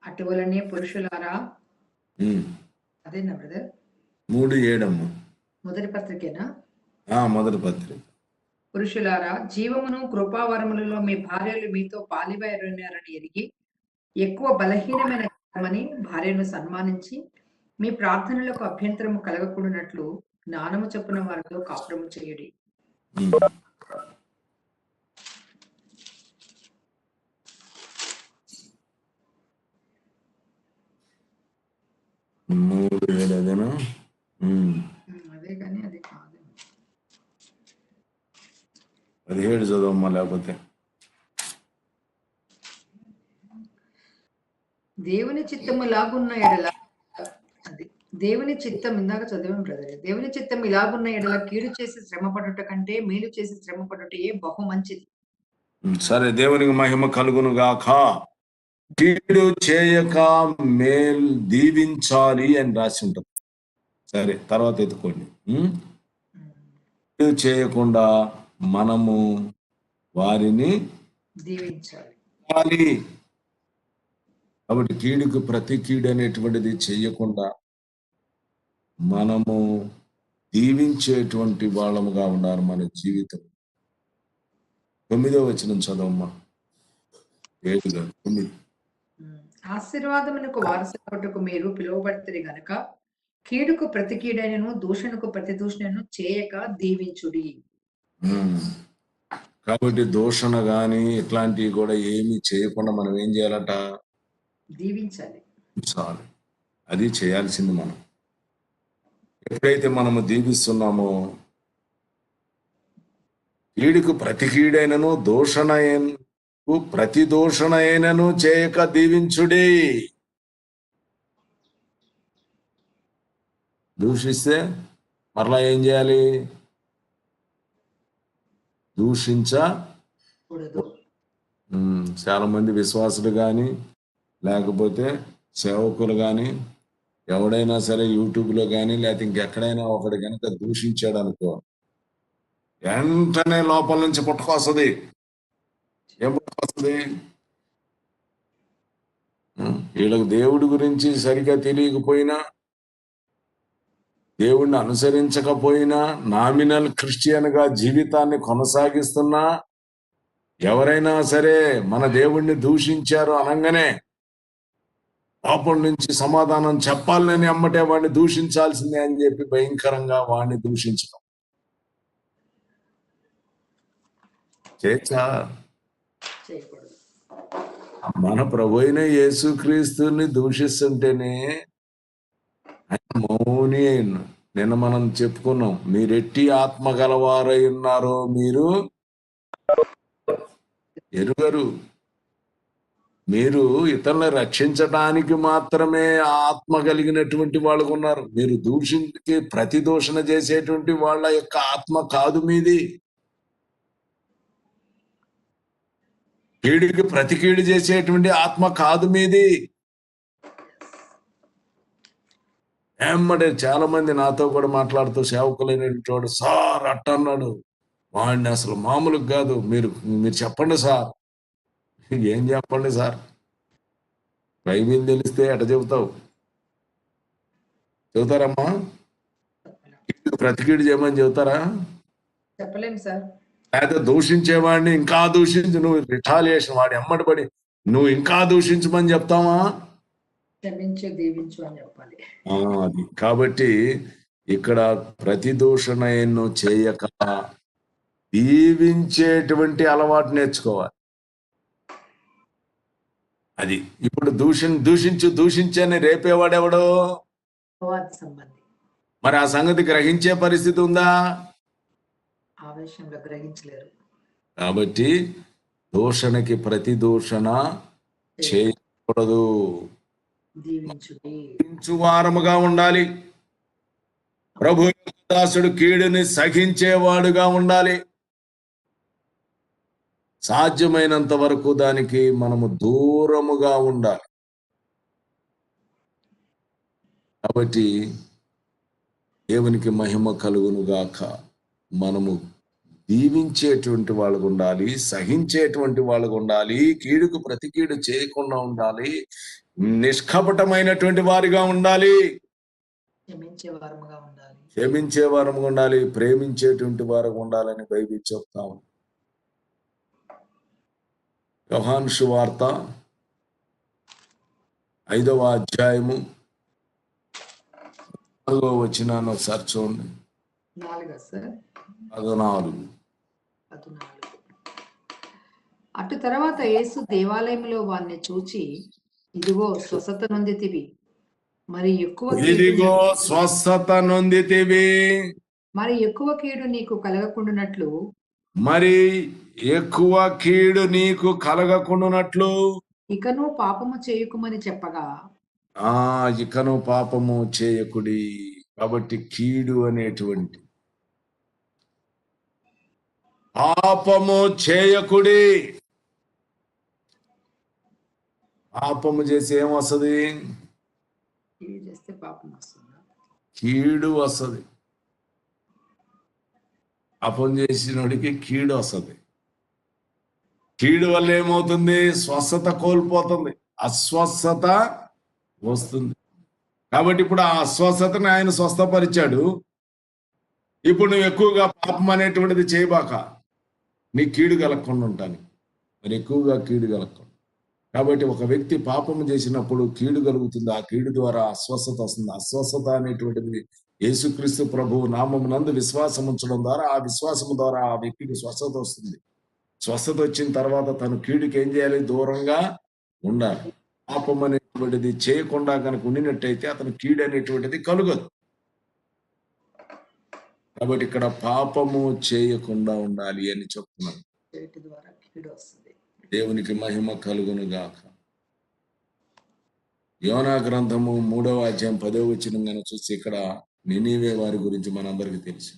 అటువలనే పురుషులారా, అదేనా బ్రదర్? 3:7 మొదటి పత్రికేనా? మొదటి పత్రిక. పురుషులారా, జీవమును కృపావరములలో మీ భార్యలు మీతో పాలివారున్నారని ఎరిగి ఎక్కువ బలహీనమైన కాలమని భార్యను సన్మానించి మీ ప్రార్థనలకు అభ్యంతరము కలగకూడనట్లు జ్ఞానము చొప్పున వారితో కాపురము చేయుడి. అదే కానీ అది కాదు. 17 చదవమ్మా, లేకపోతే దేవుని చిత్తము ఇలాగున్న ఎడల, అది దేవుని చిత్తం ఇందాక చదివాం బ్రదర్. దేవుని చిత్తం ఇలాగున్న ఎడల కీడు చేసి శ్రమ పడుట కంటే మేలు చేసి శ్రమ పడుటయే బహు మంచిది. సరే, దేవునికి మహిమ కలుగును గాక. కీడు చేయక మేలు దీవించాలి అని రాసి ఉంటుంది. సరే, తర్వాత ఎత్తుకోండి. కీడు చేయకుండా మనము వారిని దీవించాలి. కాబట్టి కీడుకు ప్రతి కీడు అనేటువంటిది చేయకుండా మనము దీవించేటువంటి వాళ్ళముగా ఉండాలి మన జీవితం. 9వ వచనం చదవమ్మా. 9. ఆశీర్వాదమునకు వారసులకు మీరు పిలువబడితే గనక కీడుకు ప్రతి కీడైనను దూషణకు ప్రతి దూషణను చేయక దీవించుడి. కాబట్టి దూషణ గాని ఇట్లాంటివి కూడా ఏమి చేయకుండా మనం ఏం చేయాలట? దీవించాలి. చాలు, అది చేయాల్సింది. మనం ఎప్పుడైతే మనము దీవిస్తున్నామో, కీడుకు ప్రతి కీడైనను ప్రతి దూషణ అయినను చేయక దీవించుడి. దూషిస్తే మరలా ఏం చేయాలి? దూషించకూడదు. చాలా మంది విశ్వాసులు కానీ లేకపోతే సేవకులు కానీ ఎవడైనా సరే యూట్యూబ్లో కానీ లేకపోతే ఇంకెక్కడైనా ఒకటి కనుక దూషించాడు అనుకో, వెంటనే లోపల నుంచి పుట్టుకొస్తుంది. ఏం పుట్టుకొస్తుంది? వీళ్ళకి దేవుడి గురించి సరిగా తెలియకపోయినా, దేవుడిని అనుసరించకపోయినా, నామినల్ క్రిస్టియన్ గా జీవితాన్ని కొనసాగిస్తున్నా, ఎవరైనా సరే మన దేవుణ్ణి దూషించారు అనగానే పాపం నుంచి సమాధానం చెప్పాలని అమ్మటే వాడిని దూషించాల్సిందే అని చెప్పి భయంకరంగా వాడిని దూషించడం మన ప్రభు అయిన యేసుక్రీస్తుని దూషిస్తుంటేనే ఆయన మౌని అయిన. నిన్న మనం చెప్పుకున్నాం, మీరెట్టి ఆత్మ గలవారై ఉన్నారో మీరు ఎరుగరు. మీరు ఇతరులను రక్షించడానికి మాత్రమే ఆత్మ కలిగినటువంటి వాళ్ళు ఉన్నారు. మీరు దూషించి ప్రతి దూషణ చేసేటువంటి వాళ్ళ యొక్క ఆత్మ కాదు మీది. కీడికి ప్రతి కీడు చేసేటువంటి ఆత్మ కాదు మీది. ఏమంటే చాలా మంది నాతో కూడా మాట్లాడుతూ సేవకులైనటువంటి వాడు, సార్ అట్టన్నాడు, వాడిని అసలు మామూలుగా కాదు, మీరు చెప్పండి సార్. ఏం చెప్పండి సార్? బైబిల్ తెలిస్తే ఎట చెబుతావు? చెబుతారమ్మా? ప్రతికీడు చేయమని చెబుతారా? చెప్పలేము సార్. అయితే దూషించేవాడిని ఇంకా దూషించు, నువ్వు రిటాలియేషన్ వాడి ఎమ్మడి పడి నువ్వు ఇంకా దూషించమని చెప్తావా? క్షమించు, దీవించు అని చెప్పాలి. అది కాబట్టి ఇక్కడ ప్రతి దూషణ ఎన్నో చేయక దీవించేటువంటి అలవాటు నేర్చుకోవాలి. అది ఇప్పుడు దూషించని రేపేవాడెవడో, మరి ఆ సంగతి గ్రహించే పరిస్థితి ఉందా? ఆవేశంలో గ్రహించలేరు. కాబట్టి దూషణకి ప్రతి దూషణ చేయకూడదు, దీవించువారముగా ఉండాలి. ప్రభు దాసుడు కీడుని సహించేవాడుగా ఉండాలి. సాధ్యమైనంత వరకు దానికి మనము దూరముగా ఉండాలి. కాబట్టి దేవునికి మహిమ కలుగునుగాక. మనము దీవించేటువంటి వాళ్ళకు ఉండాలి, సహించేటువంటి వాళ్ళకు ఉండాలి, కీడుకు ప్రతి కీడు చేయకుండా ఉండాలి, నిష్కపటమైనటువంటి వారిగా ఉండాలి. క్షమించే వారముగా ఉండాలి. క్షమించే వారముగా ఉండాలి, ప్రేమించేటువంటి వారుగా ఉండాలని బైబిల్ చెప్తాం. యోహాను సువార్త 5వ అధ్యాయము 4వ వచనాన్ని ఒకసారి చూడండి. 4 సార్ 14. 14. అటు తర్వాత యేసు దేవాలయంలో వారిని చూచి, ఇదిగో స్వస్థత నొందితివి, మరి ఎక్కువ ఇదిగో స్వస్థత నొందితివి, మరి ఎక్కువ కీడు నీకు కలగకుండానట్లు మరి ఎక్కువ కీడు నీకు కలగకుండానట్లు ఇకను పాపము చేయకుమని చెప్పగా, ఇకను పాపము చేయకుడి. కాబట్టి కీడు అనేటువంటి పాపము చేయకుడి. పాపము చేసి ఏమొస్తుంది? కీడు చేస్తే పాపం వస్తుందా? కీడు వస్తుంది. పాపం చేసినోడికి కీడు వస్తుంది. కీడు వల్ల ఏమవుతుంది? స్వస్థత కోల్పోతుంది, అస్వస్థత వస్తుంది. కాబట్టి ఇప్పుడు ఆ అస్వస్థతని ఆయన స్వస్థపరిచాడు. ఇప్పుడు నువ్వు ఎక్కువగా పాపం అనేటువంటిది చేయబాక, నీ కీడు కలగకుండా ఉంటాను. మరి ఎక్కువగా కీడు కలగకుండా. కాబట్టి ఒక వ్యక్తి పాపం చేసినప్పుడు కీడు కలుగుతుంది. ఆ కీడు ద్వారా అస్వస్థత వస్తుంది. అస్వస్థత అనేటువంటిది యేసుక్రీస్తు ప్రభువు నామమునందు విశ్వాసం ఉంచడం ద్వారా, ఆ విశ్వాసము ద్వారా ఆ వ్యక్తికి స్వస్థత వస్తుంది. స్వస్థత వచ్చిన తర్వాత తను కీడుకి ఏం చేయాలి? దూరంగా ఉండాలి. పాపం అనేటువంటిది చేయకుండా కనుక ఉండినట్టయితే అతను కీడు అనేటువంటిది కలుగదు. కాబట్టి ఇక్కడ పాపము చేయకుండా ఉండాలి అని చెప్తున్నాను. ద్వారా కీడు వస్తుంది. దేవునికి మహిమ కలుగును గాక. యోనా గ్రంథము 3వ అధ్యాయం 10వ వచనం కనుక చూసి, ఇక్కడ నినీవే వారి గురించి మనందరికీ తెలుసు.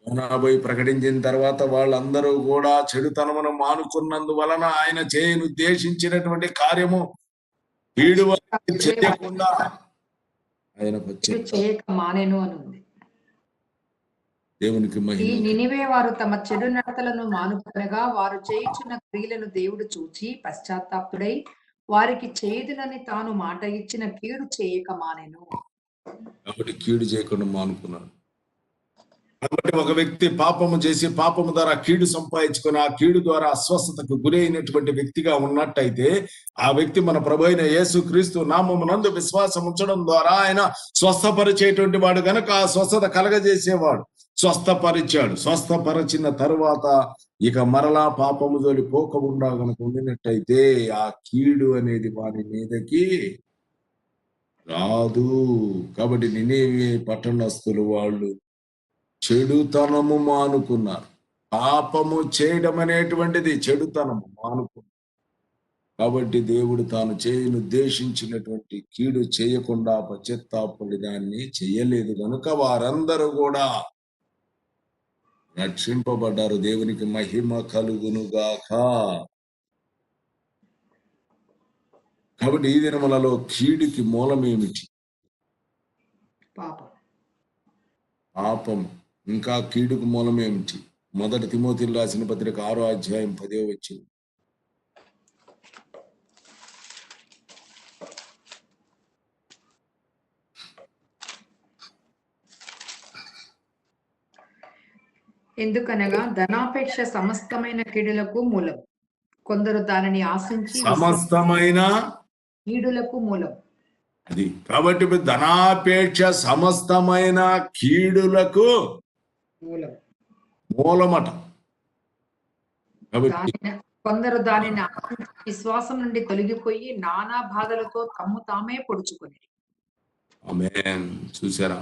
యోనా పోయి ప్రకటించిన తర్వాత వాళ్ళందరూ కూడా చెడుతనమును మానుకున్నందువలన ఆయన చేయను ఉద్దేశించినటువంటి కార్యము కీడు చేయకుండా ఆయనకు చేయక మానేను అని ఉంది. దేవునికి ఈ మహిమ. నినివే వారు తమ చెడు నడతలను మానుకొనగా వారు చేయుచున్న క్రియలను దేవుడు చూచి పశ్చాత్తాపుడై వారికి చేయుదునని తాను మాట ఇచ్చిన కీడు చేయక మానెను. కాబట్టి కీడు చేయకుండా మానుకున్నాడు. కాబట్టి ఒక వ్యక్తి పాపము చేసి పాపము ద్వారా కీడు సంపాదించుకొని ఆ కీడు ద్వారా అస్వస్థతకు గురి అయినటువంటి వ్యక్తిగా ఉన్నట్టయితే, ఆ వ్యక్తి మన ప్రభు అయిన యేసుక్రీస్తు నామమునందు విశ్వాసం ఉంచడం ద్వారా ఆయన స్వస్థపరిచేటువంటి వాడు గనక ఆ స్వస్థత కలగజేసేవాడు. స్వస్థపరిచాడు. స్వస్థపరిచిన తరువాత ఇక మరలా పాపము జోలి పోకుండా గనక ఉండినట్టయితే ఆ కీడు అనేది వారి మీదకి రాదు. కాబట్టి నినీవే పట్టణస్థులు వాళ్ళు చెడుతనము మానుకున్నారు. పాపము చేయడం అనేటువంటిది చెడుతనము మానుకున్నారు. కాబట్టి దేవుడు తాను చేయను ఉద్దేశించినటువంటి కీడు చేయకుండా పశ్చాత్తాపడి దాన్ని చేయలేదు కనుక వారందరూ కూడా రక్షింపబడ్డారు. దేవునికి మహిమ కలుగునుగాక. కాబట్టి ఈ దినములలో కీడుకి మూలం ఏమిటి? పాపం. ఇంకా కీడుకు మూలం ఏమిటి? 1 తిమోతికి రాసిన పత్రిక 6వ అధ్యాయం 10వ వచనం. ఎందుకనగా ధనాపేక్ష సమస్తమైన కీడులకు మూలం. కొందరు దానిని ఆశించి సమస్తమైన కీడులకు మూలం. అది కాబట్టి ధనాపేక్ష సమస్తమైన కీడులకు మూలమట. కొందరు దానిని విశ్వాసం నుండి తొలగిపోయి నానా బాధలతో తమ్ము తామే పొడుచుకొని. ఆమేన్. చూసారా?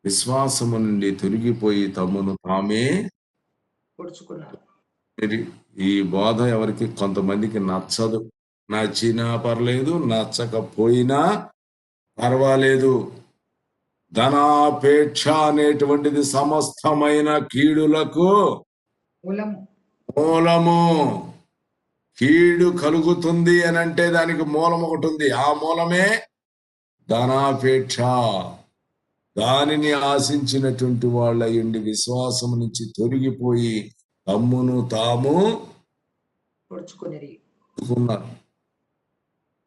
విశ్వాసము నుండి తొలగిపోయి తమ్మును తామే పొడుచుకున్నారు. ఈ బోధ ఎవరికి కొంతమందికి నచ్చదు. నచ్చినా పర్లేదు, నచ్చకపోయినా పర్వాలేదు. ధనాపేక్ష అనేటువంటిది సమస్తమైన కీడులకు మూలము. కీడు కలుగుతుంది అని అంటే దానికి మూలం ఒకటి ఉంది. ఆ మూలమే ధనాపేక్ష. దానిని ఆశించినటువంటి వాళ్ళ ఎండి విశ్వాసం నుంచి తొలగిపోయి తమ్మును తాము పొడుచుకున్నారు.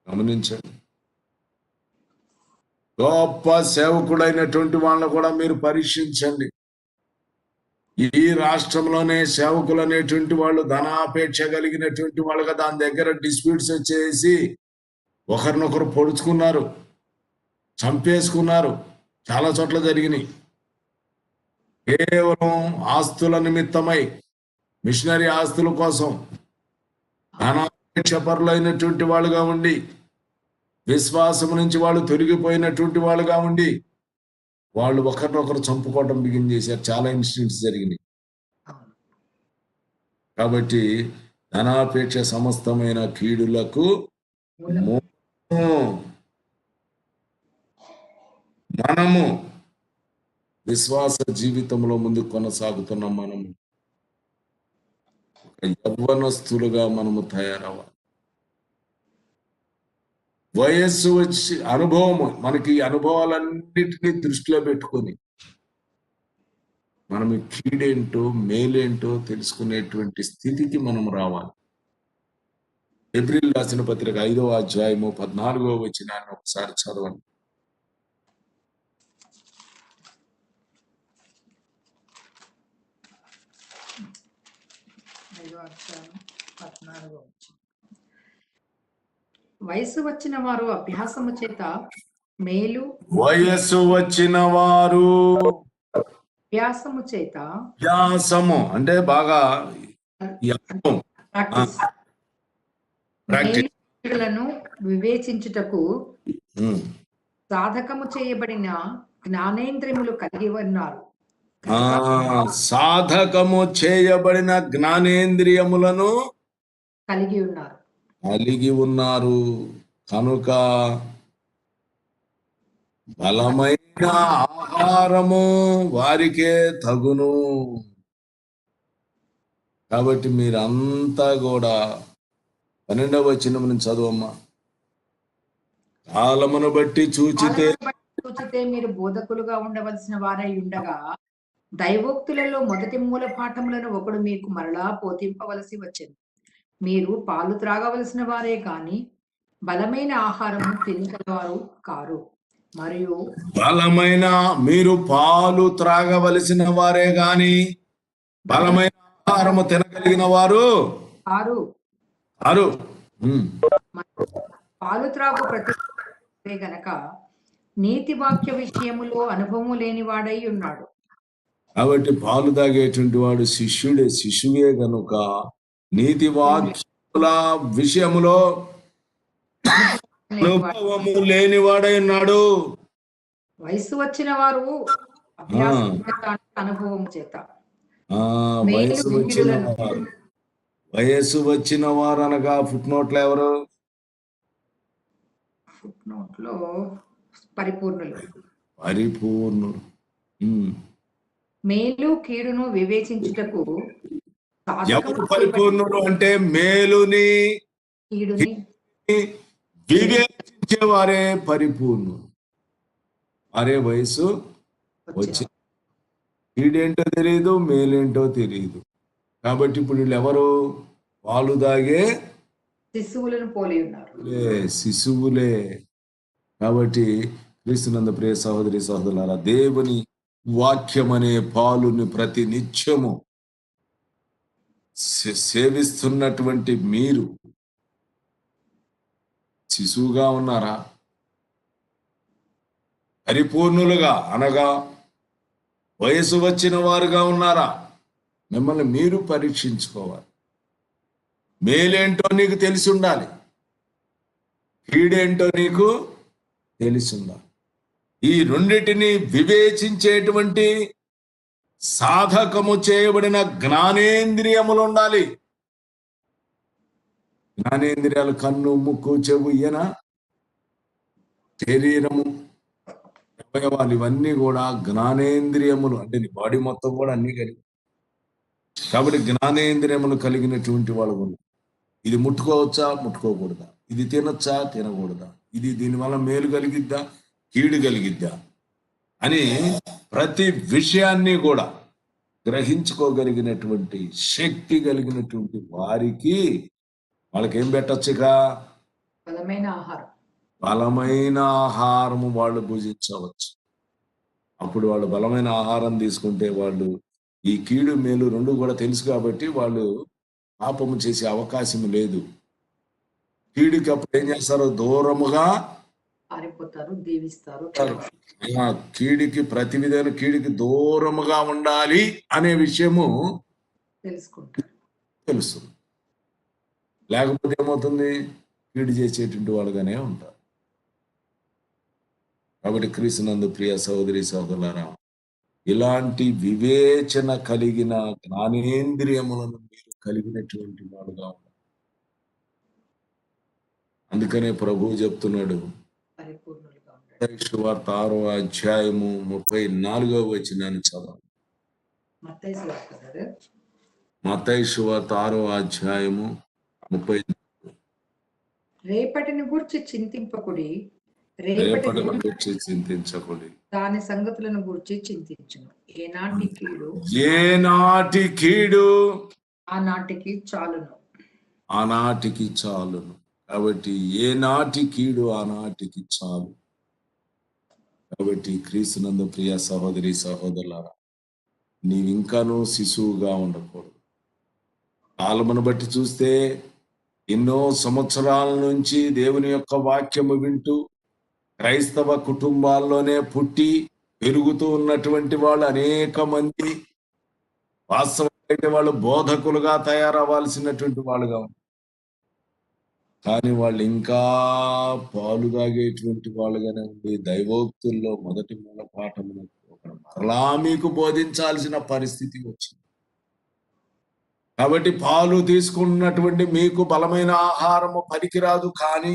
గమనించండి. గొప్ప సేవకుడైనటువంటి వాళ్ళని కూడా మీరు పరీక్షించండి. ఈ రాష్ట్రంలోనే సేవకులు అనేటువంటి వాళ్ళు ధనాపేక్ష కలిగినటువంటి వాళ్ళుగా దాని దగ్గర డిస్ప్యూట్స్ వచ్చేసి ఒకరినొకరు పొడుచుకున్నారు, చంపేసుకున్నారు. చాలా చోట్ల జరిగినాయి. కేవలం ఆస్తుల నిమిత్తమై, మిషనరీ ఆస్తుల కోసం ధనాపేక్ష పరులైనటువంటి వాళ్ళుగా ఉండి, విశ్వాసం నుంచి వాళ్ళు తొలగిపోయినటువంటి వాళ్ళుగా ఉండి, వాళ్ళు ఒకరినొకరు చంపుకోవడం బిగిన్ చేశారు. చాలా ఇన్సిడెంట్స్ జరిగినాయి. అవును. కాబట్టి ధనాపేక్ష సమస్తమైన కీడులకు మూలం. మనము విశ్వాస జీవితంలో ముందుకు కొనసాగుతున్న మనము ఒక యవ్వనస్తులుగా మనము తయారవ్వాలి. వయస్సు వచ్చి అనుభవం, మనకి ఈ అనుభవాలన్నిటినీ దృష్టిలో పెట్టుకొని మనం ఈ కీడేంటో మేలేంటో తెలుసుకునేటువంటి స్థితికి మనం రావాలి. ఏప్రిల్ రాసిన పత్రిక 5వ అధ్యాయము 14వ వచనాన్ని ఒకసారి చదవండి. వయసు వచ్చిన వారు అభ్యాసము చేత మేలు, వయస్సు వచ్చిన వారు అభ్యాసము చేత అభ్యాసము అంటే బాగా యత్నం, ప్రాక్టీస్ ప్రాక్టీస్. మేలులను వివేచించుటకు సాధకము చేయబడిన జ్ఞానేంద్రియములు కలిగి ఉన్నారు. సాధకము చేయబడిన జ్ఞానేంద్రియములను కలిగి ఉన్నారు కనుక బలమైన ఆహారము వారికే తగును. కాబట్టి మీరంతా కూడా 12వ వచనం నుంచి చదువమ్మా. కాలమును బట్టి చూచితే మీరు బోధకులుగా ఉండవలసిన వారై ఉండగా దైవోక్తులలో మొదటి మూల పాఠములను ఒకడు మీకు మరలా పోతింపవలసి వచ్చింది. మీరు పాలు త్రాగవలసిన వారే కాని బలమైన ఆహారము తినగలవారు కారు. మరియు బలమైన మీరు పాలు త్రాగవలసిన వారే గాని బలమైన ఆహారము తినగలిగిన వారు కారు. పాలు త్రాగు ప్రతి గనక నీతి వాక్య విషయములో అనుభవము లేని వాడై ఉన్నాడు. కాబట్టి పాలు తాగేటువంటి వాడు శిశువే గనుక నీతి వాక్యుల విషయములో అనుభవము లేని వాడై ఉన్నాడు. వయసు వచ్చిన వారు అనుభవం చేత వయస్సు వచ్చిన వారు అనగా ఫుట్ నోట్లో ఎవరు? ఫుట్ నోట్లో పరిపూర్ణులు. మేలు కీడును వివేచించుటకు. ఎవరు పరిపూర్ణుడు అంటే మేలుని కీడుని వివేచించేవారే పరిపూర్ణుడు. అరే వయసు వచ్చి కీడేంటో తెలియదు, మేలేంటో తెలియదు. కాబట్టి ఇప్పుడు వీళ్ళు ఎవరు? పాలు దాగే శిశువులను పోలి ఉన్నారు. శిశువులే. కాబట్టి క్రీస్తునందు ప్రియ సహోదరి సహోదరులారా, దేవుని వాక్యం అనే పాలుని ప్రతి నిత్యము సేవిస్తున్నటువంటి మీరు శిశువుగా ఉన్నారా? పరిపూర్ణులుగా అనగా వయసు వచ్చిన వారుగా ఉన్నారా? మిమ్మల్ని మీరు పరీక్షించుకోవాలి. మేలేంటో నీకు తెలిసి ఉండాలి, కీడేంటో నీకు తెలిసి ఉండాలి. ఈ రెండిటిని వివేచించేటువంటి సాధకము చేయబడిన జ్ఞానేంద్రియములు ఉండాలి. జ్ఞానేంద్రియాలు కన్ను, ముక్కు, చెవు, ఈయన శరీరము, అవయవాలు ఇవన్నీ కూడా జ్ఞానేంద్రియములు. అంటే నీ బాడీ మొత్తం కూడా అన్ని కలిగి. కాబట్టి జ్ఞానేంద్రియములు కలిగినటువంటి వాళ్ళు కూడా ఇది ముట్టుకోవచ్చా, ముట్టుకోకూడదా, ఇది తినొచ్చా, తినకూడదా, ఇది దీనివల్ల మేలు కలిగిద్దా, కీడు కలిగిద్దా అని ప్రతి విషయాన్ని కూడా గ్రహించుకోగలిగినటువంటి శక్తి కలిగినటువంటి వారికి వాళ్ళకి ఏం పెట్టొచ్చుగా? బలమైన ఆహారం. బలమైన ఆహారము వాళ్ళు భుజించవచ్చు. అప్పుడు వాళ్ళు బలమైన ఆహారం తీసుకుంటే వాళ్ళు ఈ కీడు మేలు రెండు కూడా తెలుసు కాబట్టి వాళ్ళు పాపము చేసే అవకాశం లేదు. కీడుకి అప్పుడు ఏం చేస్తారు? దూరముగా పారిపోతారు, దీవిస్తారు. కీడికి ప్రతి విధమైన కీడికి దూరముగా ఉండాలి అనే విషయము తెలుసుకుంటారు. తెలుసు. లేకపోతే ఏమవుతుంది? కీడు చేసేటువంటి వాళ్ళుగానే ఉంటారు. కాబట్టి క్రీస్తునందు ప్రియ సహోదరి సహోదరులారా, ఇలాంటి వివేచన కలిగిన జ్ఞానేంద్రియములను మీరు కలిగినటువంటి వాడుగా ఉన్నారు. అందుకనే ప్రభువు చెప్తున్నాడు, పరిపూర్ణులుగా ఉండండి. మత్తయి సువార్త 6వ అధ్యాయము 34వ వచనాన్ని చదవండి. మత్తయి సువార్త కదా? మత్తయి సువార్త 6వ అధ్యాయము 30. రేపటిని గూర్చి చింతింపకుడి, రేపటిని గూర్చి చింతించకుడి, దాని సంగతులను గూర్చి చింతించును. ఏనాటి కీడు ఏనాటి కీడు ఆనాటికి చాలును. ఆనాటికి చాలును. కాబట్టి ఏనాటి కీడు ఆనాటికి చాలు. కాబట్టి క్రీస్తునందు ప్రియ సహోదరి సహోదరులారా, నీవింకాను శిశువుగా ఉండకూడదు. కాలమును బట్టి చూస్తే ఎన్నో సంవత్సరాల నుంచి దేవుని యొక్క వాక్యము వింటూ క్రైస్తవ కుటుంబాల్లోనే పుట్టి పెరుగుతూ ఉన్నటువంటి వాళ్ళు అనేక మంది వాస్తవానికి వాళ్ళు బోధకులుగా తయారవ్వాల్సినటువంటి వాళ్ళుగా ఉన్నారు. కానీ వాళ్ళు ఇంకా పాలు తాగేటువంటి వాళ్ళుగానే ఉండి దైవోక్తుల్లో మొదటి మూల పాఠమును మరలా మీకు బోధించాల్సిన పరిస్థితి వచ్చింది. కాబట్టి పాలు తీసుకున్నటువంటి మీకు బలమైన ఆహారము పనికిరాదు, కానీ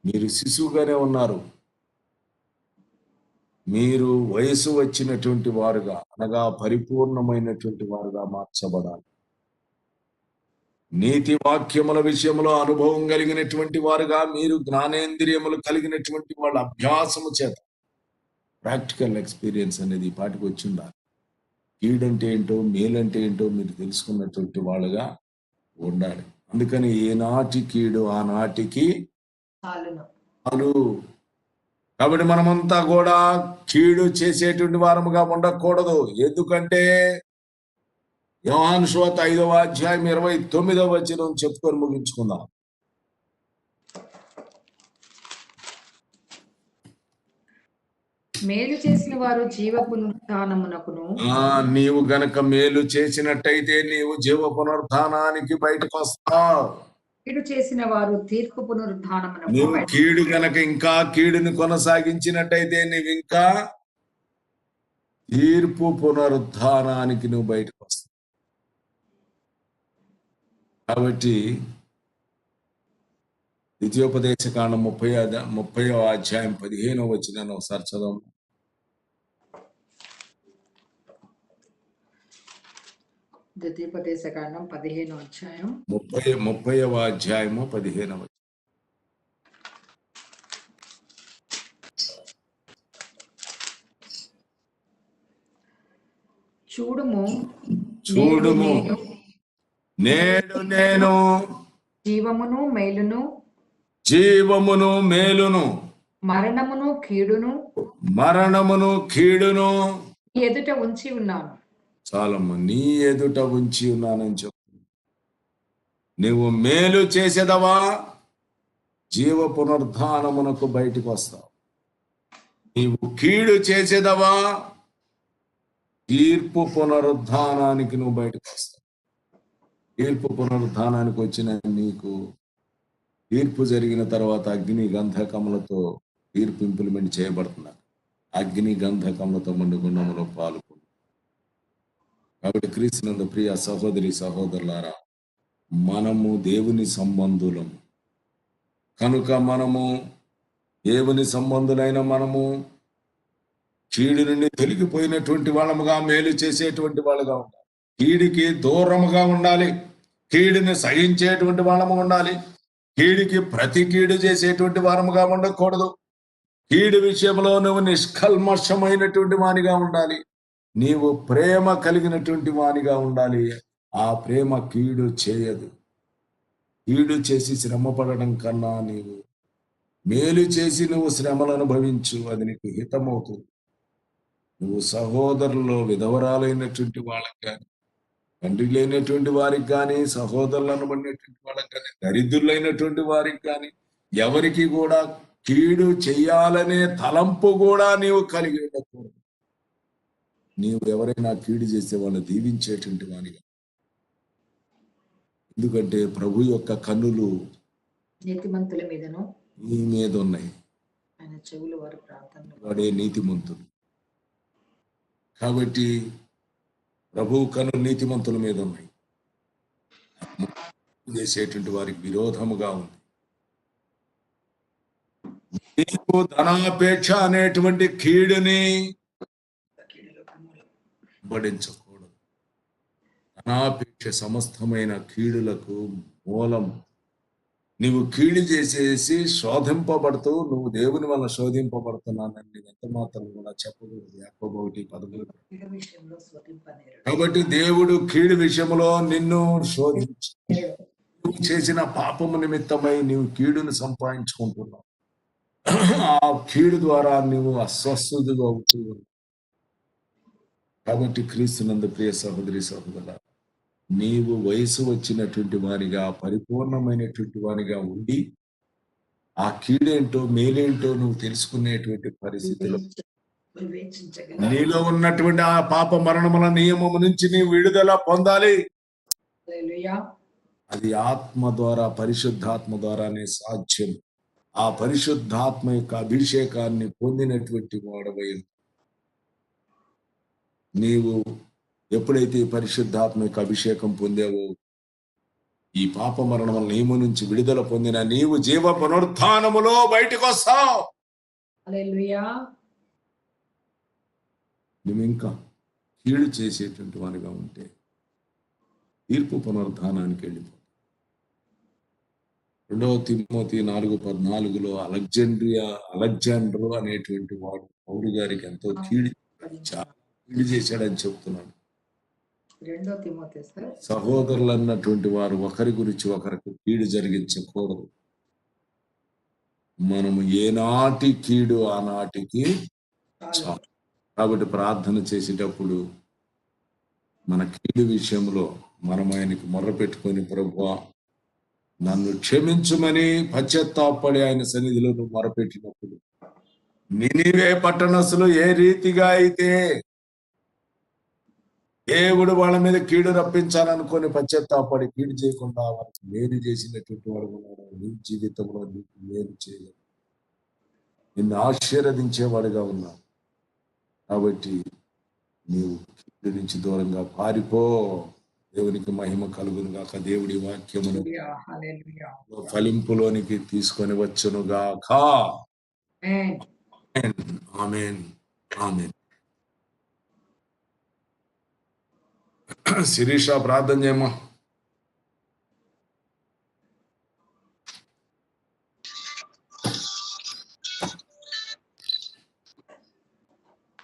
మీరు శిశువుగానే ఉన్నారు. మీరు వయసు వచ్చినటువంటి వారుగా అనగా పరిపూర్ణమైనటువంటి వారుగా మార్చబడాలి. నీతి వాక్యముల విషయంలో అనుభవం కలిగినటువంటి వారుగా, మీరు జ్ఞానేంద్రియములు కలిగినటువంటి వాళ్ళ అభ్యాసము చేత ప్రాక్టికల్ ఎక్స్పీరియన్స్ అనేది ఈ పాటికి వచ్చి ఉండాలి. కీడంటే ఏంటో మేలంటే ఏంటో మీరు తెలుసుకున్నటువంటి వాళ్ళుగా ఉండాలి. అందుకని ఏనాటి కీడు ఆనాటికి చాలు. కాబట్టి మనమంతా కూడా కీడు చేసేటువంటి వారముగా ఉండకూడదు. ఎందుకంటే యోహాను సువార్త 5వ అధ్యాయం 29వ వచనం చెప్పుకొని ముగించుకుందాం. మేలు చేసిన వారు జీవ పునరుత్థానమునకును, నీవు గనక మేలు చేసినట్టయితే నీవు జీవ పునరుత్థానానికి బయటకు వస్తావు. కీడు చేసిన వారు తీర్పు పునరుత్థానమునకు. నువ్వు కీడు గనక ఇంకా కీడుని కొనసాగించినట్టయితే నీవు ఇంకా తీర్పు పునరుత్థానానికి నువ్వు బయటకు వస్తావు. కాబట్టి ద్వితీయోపదేశ కాండం 30వ అధ్యాయం 15వ వచనాన్ని ఒకసారి చదవం. ద్వితీయోపదేశ కాండం 15వ అధ్యాయం 30వ అధ్యాయము 15వ. చూడుము నేడు నేను జీవమును మేలును మరణమును కీడును ఎదుట ఉంచి ఉన్నాను. చాలమ్మ, నీ ఎదుట ఉంచి ఉన్నానని చెప్పు. నువ్వు మేలు చేసేదవా, జీవ పునరుద్ధానమునకు బయటికి వస్తావు. నీవు కీడు చేసేదవా, తీర్పు పునరుద్ధానానికి నువ్వు బయటకు వస్తావు. తీర్పు పునరుద్ధానానికి వచ్చిన నీకు తీర్పు జరిగిన తర్వాత అగ్ని గంధకములతో తీర్పు ఇంప్లిమెంట్ చేయబడుతున్నారు. అగ్ని గంధకములతో మండుగుండములో పాల్గొంది. కాబట్టి క్రీస్తునందు ప్రియ సహోదరి సహోదరులారా, మనము దేవుని సంబంధులము కనుక మనము దేవుని సంబంధులైన మనము కీడు నుండి తొలగిపోయినటువంటి వాళ్ళముగా, మేలు చేసేటువంటి వాళ్ళుగా ఉండాలి. కీడికి దూరముగా ఉండాలి. కీడుని సహించేటువంటి వాళ్ళము ఉండాలి. కీడికి ప్రతి కీడు చేసేటువంటి వారముగా ఉండకూడదు. కీడు విషయంలో నువ్వు నిష్కల్మషమైనటువంటి వానిగా ఉండాలి. నీవు ప్రేమ కలిగినటువంటి వానిగా ఉండాలి. ఆ ప్రేమ కీడు చేయదు. కీడు చేసి శ్రమ పడడం కన్నా నీవు మేలు చేసి నువ్వు శ్రమలు అనుభవించు, అది నీకు హితమవుతుంది. నువ్వు సహోదరుల్లో విధవరాలైనటువంటి వాళ్ళకి కానీ, తండ్రి లేనటువంటి వారికి కానీ, సహోదరులను పడినటువంటి వాళ్ళకి కానీ, దరిద్రులైనటువంటి వారికి కానీ, ఎవరికి కూడా కీడు చెయ్యాలనే తలంపు కూడా నీవు కలిగి ఉండకూడదు. నీవు ఎవరైనా కీడు చేసే వాళ్ళని దీవించేటువంటి వానిగా. ఎందుకంటే ప్రభు యొక్క కన్నులు నీతిమంతుల మీదను నీ మీద ఉన్నాయి. ఆయన చెవులు వారి ప్రార్థనలు. వాడే నీతిమంతుడు. కాబట్టి ప్రభు కన్నులు నీతిమంతుల మీద ఉన్నాయి. చేసేటువంటి వారికి విరోధముగా ఉంది. నీకు ధనాపేక్ష అనేటువంటి కీడుని బడించకూడదు. ధనాపేక్ష సమస్తమైన కీడులకు మూలం. నీవు కీడు చేసేసి శోధింపబడుతూ నువ్వు దేవుని వల్ల శోధింపబడుతున్నానని ఎంత మాత్రం కూడా చెప్పకూడదు. యాకోబు 1:11. కాబట్టి దేవుడు కీడు విషయంలో నిన్ను శోధించి నువ్వు చేసిన పాపము నిమిత్తమై నీవు కీడును సంపాదించుకుంటున్నావు. ఆ కీడు ద్వారా నువ్వు అస్వస్థుడిగా అవుతూ ఉన్నావు. కాబట్టి క్రీస్తునందు ప్రియ సహోదరి సహోదరుల, నీవు వయసు వచ్చినటువంటి వారిగా, పరిపూర్ణమైనటువంటి వారిగా ఉండి ఆ కీడేంటో మేలేంటో నువ్వు తెలుసుకునేటువంటి పరిస్థితిలో నీలో ఉన్నటువంటి ఆ పాప మరణముల నియమము నుంచి నీవు విడుదల పొందాలి. అది ఆత్మ ద్వారా, పరిశుద్ధాత్మ ద్వారానే సాధ్యం. ఆ పరిశుద్ధాత్మ యొక్క అభిషేకాన్ని పొందినటువంటి వాడవై నీవు ఎప్పుడైతే ఈ పరిశుద్ధాత్మ యొక్క అభిషేకం పొందావో, ఈ పాప మరణం నియమం నుంచి విడుదల పొందిన నీవు జీవ పునరుత్థానములో బయటకు వస్తావు. నువ్వు ఇంకా కీడు చేసేటువంటి వారిగా ఉంటే తీర్పు పునరుద్ధానానికి వెళ్ళిపో. 2 తిమోతి 4:14 అలెగ్జాండర్ అనేటువంటి వాడు పౌలు గారికి ఎంతో కీడు చేశాడని చెప్తున్నాడు. సహోదరులు అన్నటువంటి వారు ఒకరి గురించి ఒకరికి కీడు జరిగించకూడదు. మనము ఏనాటి కీడు ఆనాటికి చాలు. కాబట్టి ప్రార్థన చేసేటప్పుడు మన కీడు విషయంలో మనం ఆయనకి మొర్ర పెట్టుకొని, ప్రభువా నన్ను క్షమించుమని పశ్చాత్తాపడి ఆయన సన్నిధిలో నువ్వు మొరపెట్టినప్పుడు, నినివే పట్టణస్తులు ఏ రీతిగా అయితే దేవుడు వాళ్ళ మీద కీడు రప్పించాలనుకొని పశ్చాత్తాపడి కీడు చేయకుండా వారికి మేలు చేసినటువంటి వాడు ఉన్నాడు. నీ జీవితంలో నీకు మేలు చేయలేదు, నిన్ను ఆశీర్వదించేవాడుగా ఉన్నావు. కాబట్టి నీవు కీడు నుంచి దూరంగా పారిపో. దేవునికి మహిమ కలుగును గాక. దేవుడి వాక్యమును ఫలింపులోనికి తీసుకొని వచ్చును గాక. ఆమేన్, ఆమేన్. శిరీష ప్రార్థన చేయమ్మా.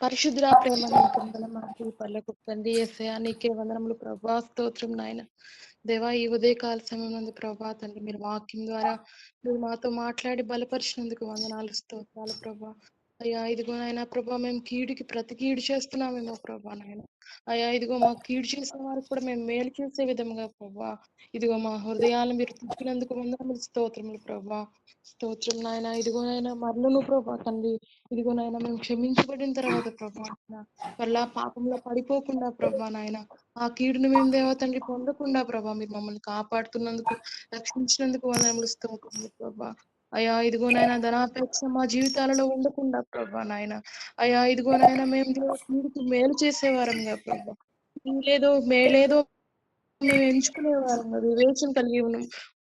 పరిశుద్ర ప్రేమ మాకు పర్లకు తండ్రి యేసయ్యా, నీకే వందనములు ప్రభా, స్తోత్రం నాయన. దేవా, ఈ ఉదయకాల సమయం నందు ప్రభా తండ్రి, మీరు వాక్యం ద్వారా మీరు మాతో మాట్లాడి బలపరిచినందుకు వందనాలు, స్తోత్రాలు ప్రభా. అయ్యా ఇదిగో నాయన ప్రభా, మేము కీడుకి ప్రతి కీడు చేస్తున్నామేమో ప్రభా నాయన. అయ్యా ఇదిగో మా కీడు చేసిన వారికి కూడా మేము మేలు చేసే విధంగా ప్రభా, ఇదిగో మా హృదయాలను మీరు తిప్పినందుకు వందనములు, స్తోత్రములు ప్రభా, స్తోత్రం నాయన. ఇదిగో నాయన మరలను ప్రభా తండ్రి, ఇదిగో నాయన మేము క్షమించబడిన తర్వాత ప్రభా వల్ల పాపంలో పడిపోకుండా ప్రభా నాయన, ఆ కీడును మేము దేవా తండ్రి పొందకుండా ప్రభా మీరు మమ్మల్ని కాపాడుతున్నందుకు, రక్షించినందుకు వందనములు, స్తోత్రములు ప్రభా. అయ్యా ఇదిగో నాయన ధనాపేక్ష మా జీవితాలలో ఉండకుండా ప్రభా నాయన. అయ్యా ఇదిగో నాయన మేము కీడుకు మేలు చేసేవారంగా ప్రభా, లేదో మేలేదో మేము ఎంచుకునేవారం, వివేచన కలిగి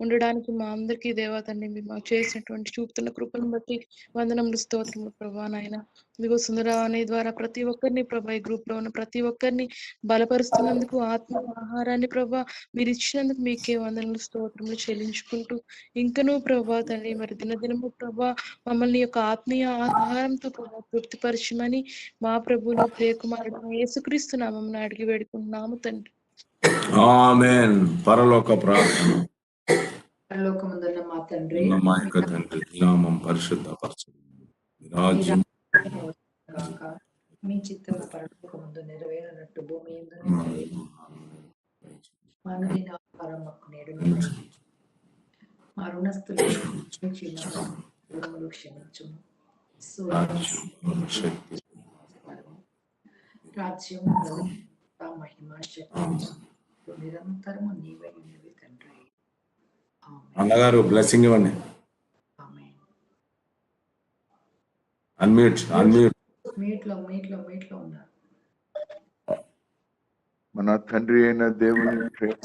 ఉండడానికి మా అందరికీ దేవతండి మీరు మాకు చేసినటువంటి చూపుతున్న కృపను బట్టి వందనములు, స్తోత్రములు ప్రభా నాయన. ఇదిగో సుందరవాణి ద్వారా ప్రతి ఒక్కరిని ప్రభా, ఈ గ్రూప్ లో ఉన్న ప్రతి ఒక్కరిని బలపరుస్తున్నందుకు, ఆత్మ ఆహారాన్ని ప్రభా మీరు ఇచ్చినందుకు మీకే వందనములు, స్తోత్రములు చెల్లించుకుంటూ, ఇంకనూ ప్రభా తండ్రి మరి దినదినము ప్రభా మమ్మల్ని యొక్క ఆత్మీయ ఆహారంతో ప్రభా తృప్తిపరచమని మా ప్రభువును ప్రియకుమారుడు యేసుక్రీస్తు నామమున అడిగి వేడుకుంటున్నాము తండ్రి. ఆమేన్. పరలోక ప్రార్థన. పరలోకమందున్న మా తండ్రి, మా యొక్క తండ్రి నామం పరిశుద్ధపరచబడింది. మీ రాజ్యం గాక మీ చిత్తము పరలోకమందు నెరవేరినట్టు భూమి యందు నెరవేరు. మా అనుదిన ఆహారం మాకు నేడు దయచేయండి. మా రుణస్థులు రుణములు క్షమించుము. శక్తి రాజ్యం మహిమ శక్తి నిరంతరము నీవై ఉన్నవి తండ్రి. ఆమేన్. అన్నగారు బ్లెస్సింగ్ ఇవ్వండి. ఆమేన్. అన్మ్యూట్ మీట్లో ఉన్నారు. మన తండ్రి అయిన దేవుని ప్రేమ,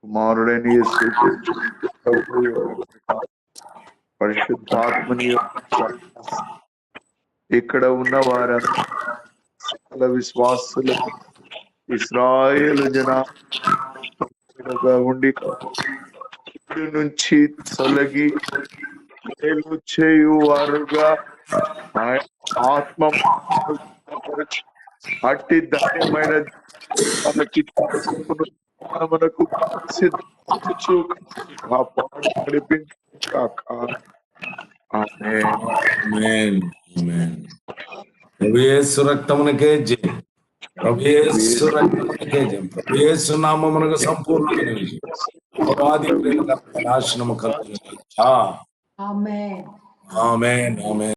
కుమారుడైన యేసు పరిశుద్ధాత్మని యొక్క ఇక్కడ ఉన్న వారందరూ విశ్వాసులు ఇశ్రాయేలు జనాంగంగా ఉండి కీడు నుంచి తొలగి మేలు చేయువారుగా ఆయన ఆత్మ అట్టి ధన్యమైన మనకు సిద్ధించు కాపాడి నడిపించుగాక. ఆమేన్. ఆమేన్. ఆమేన్. ప్రభు యేసు రక్తమునకే జయం. ప్రభు యేసు రక్తమునకే జయం. ప్రభు యేసు నామమునకు సంపూర్ణమైన విజయం. అపవాది క్రియల నాశనము కలుగును. ఆమేన్. ఆమేన్. ఆమేన్.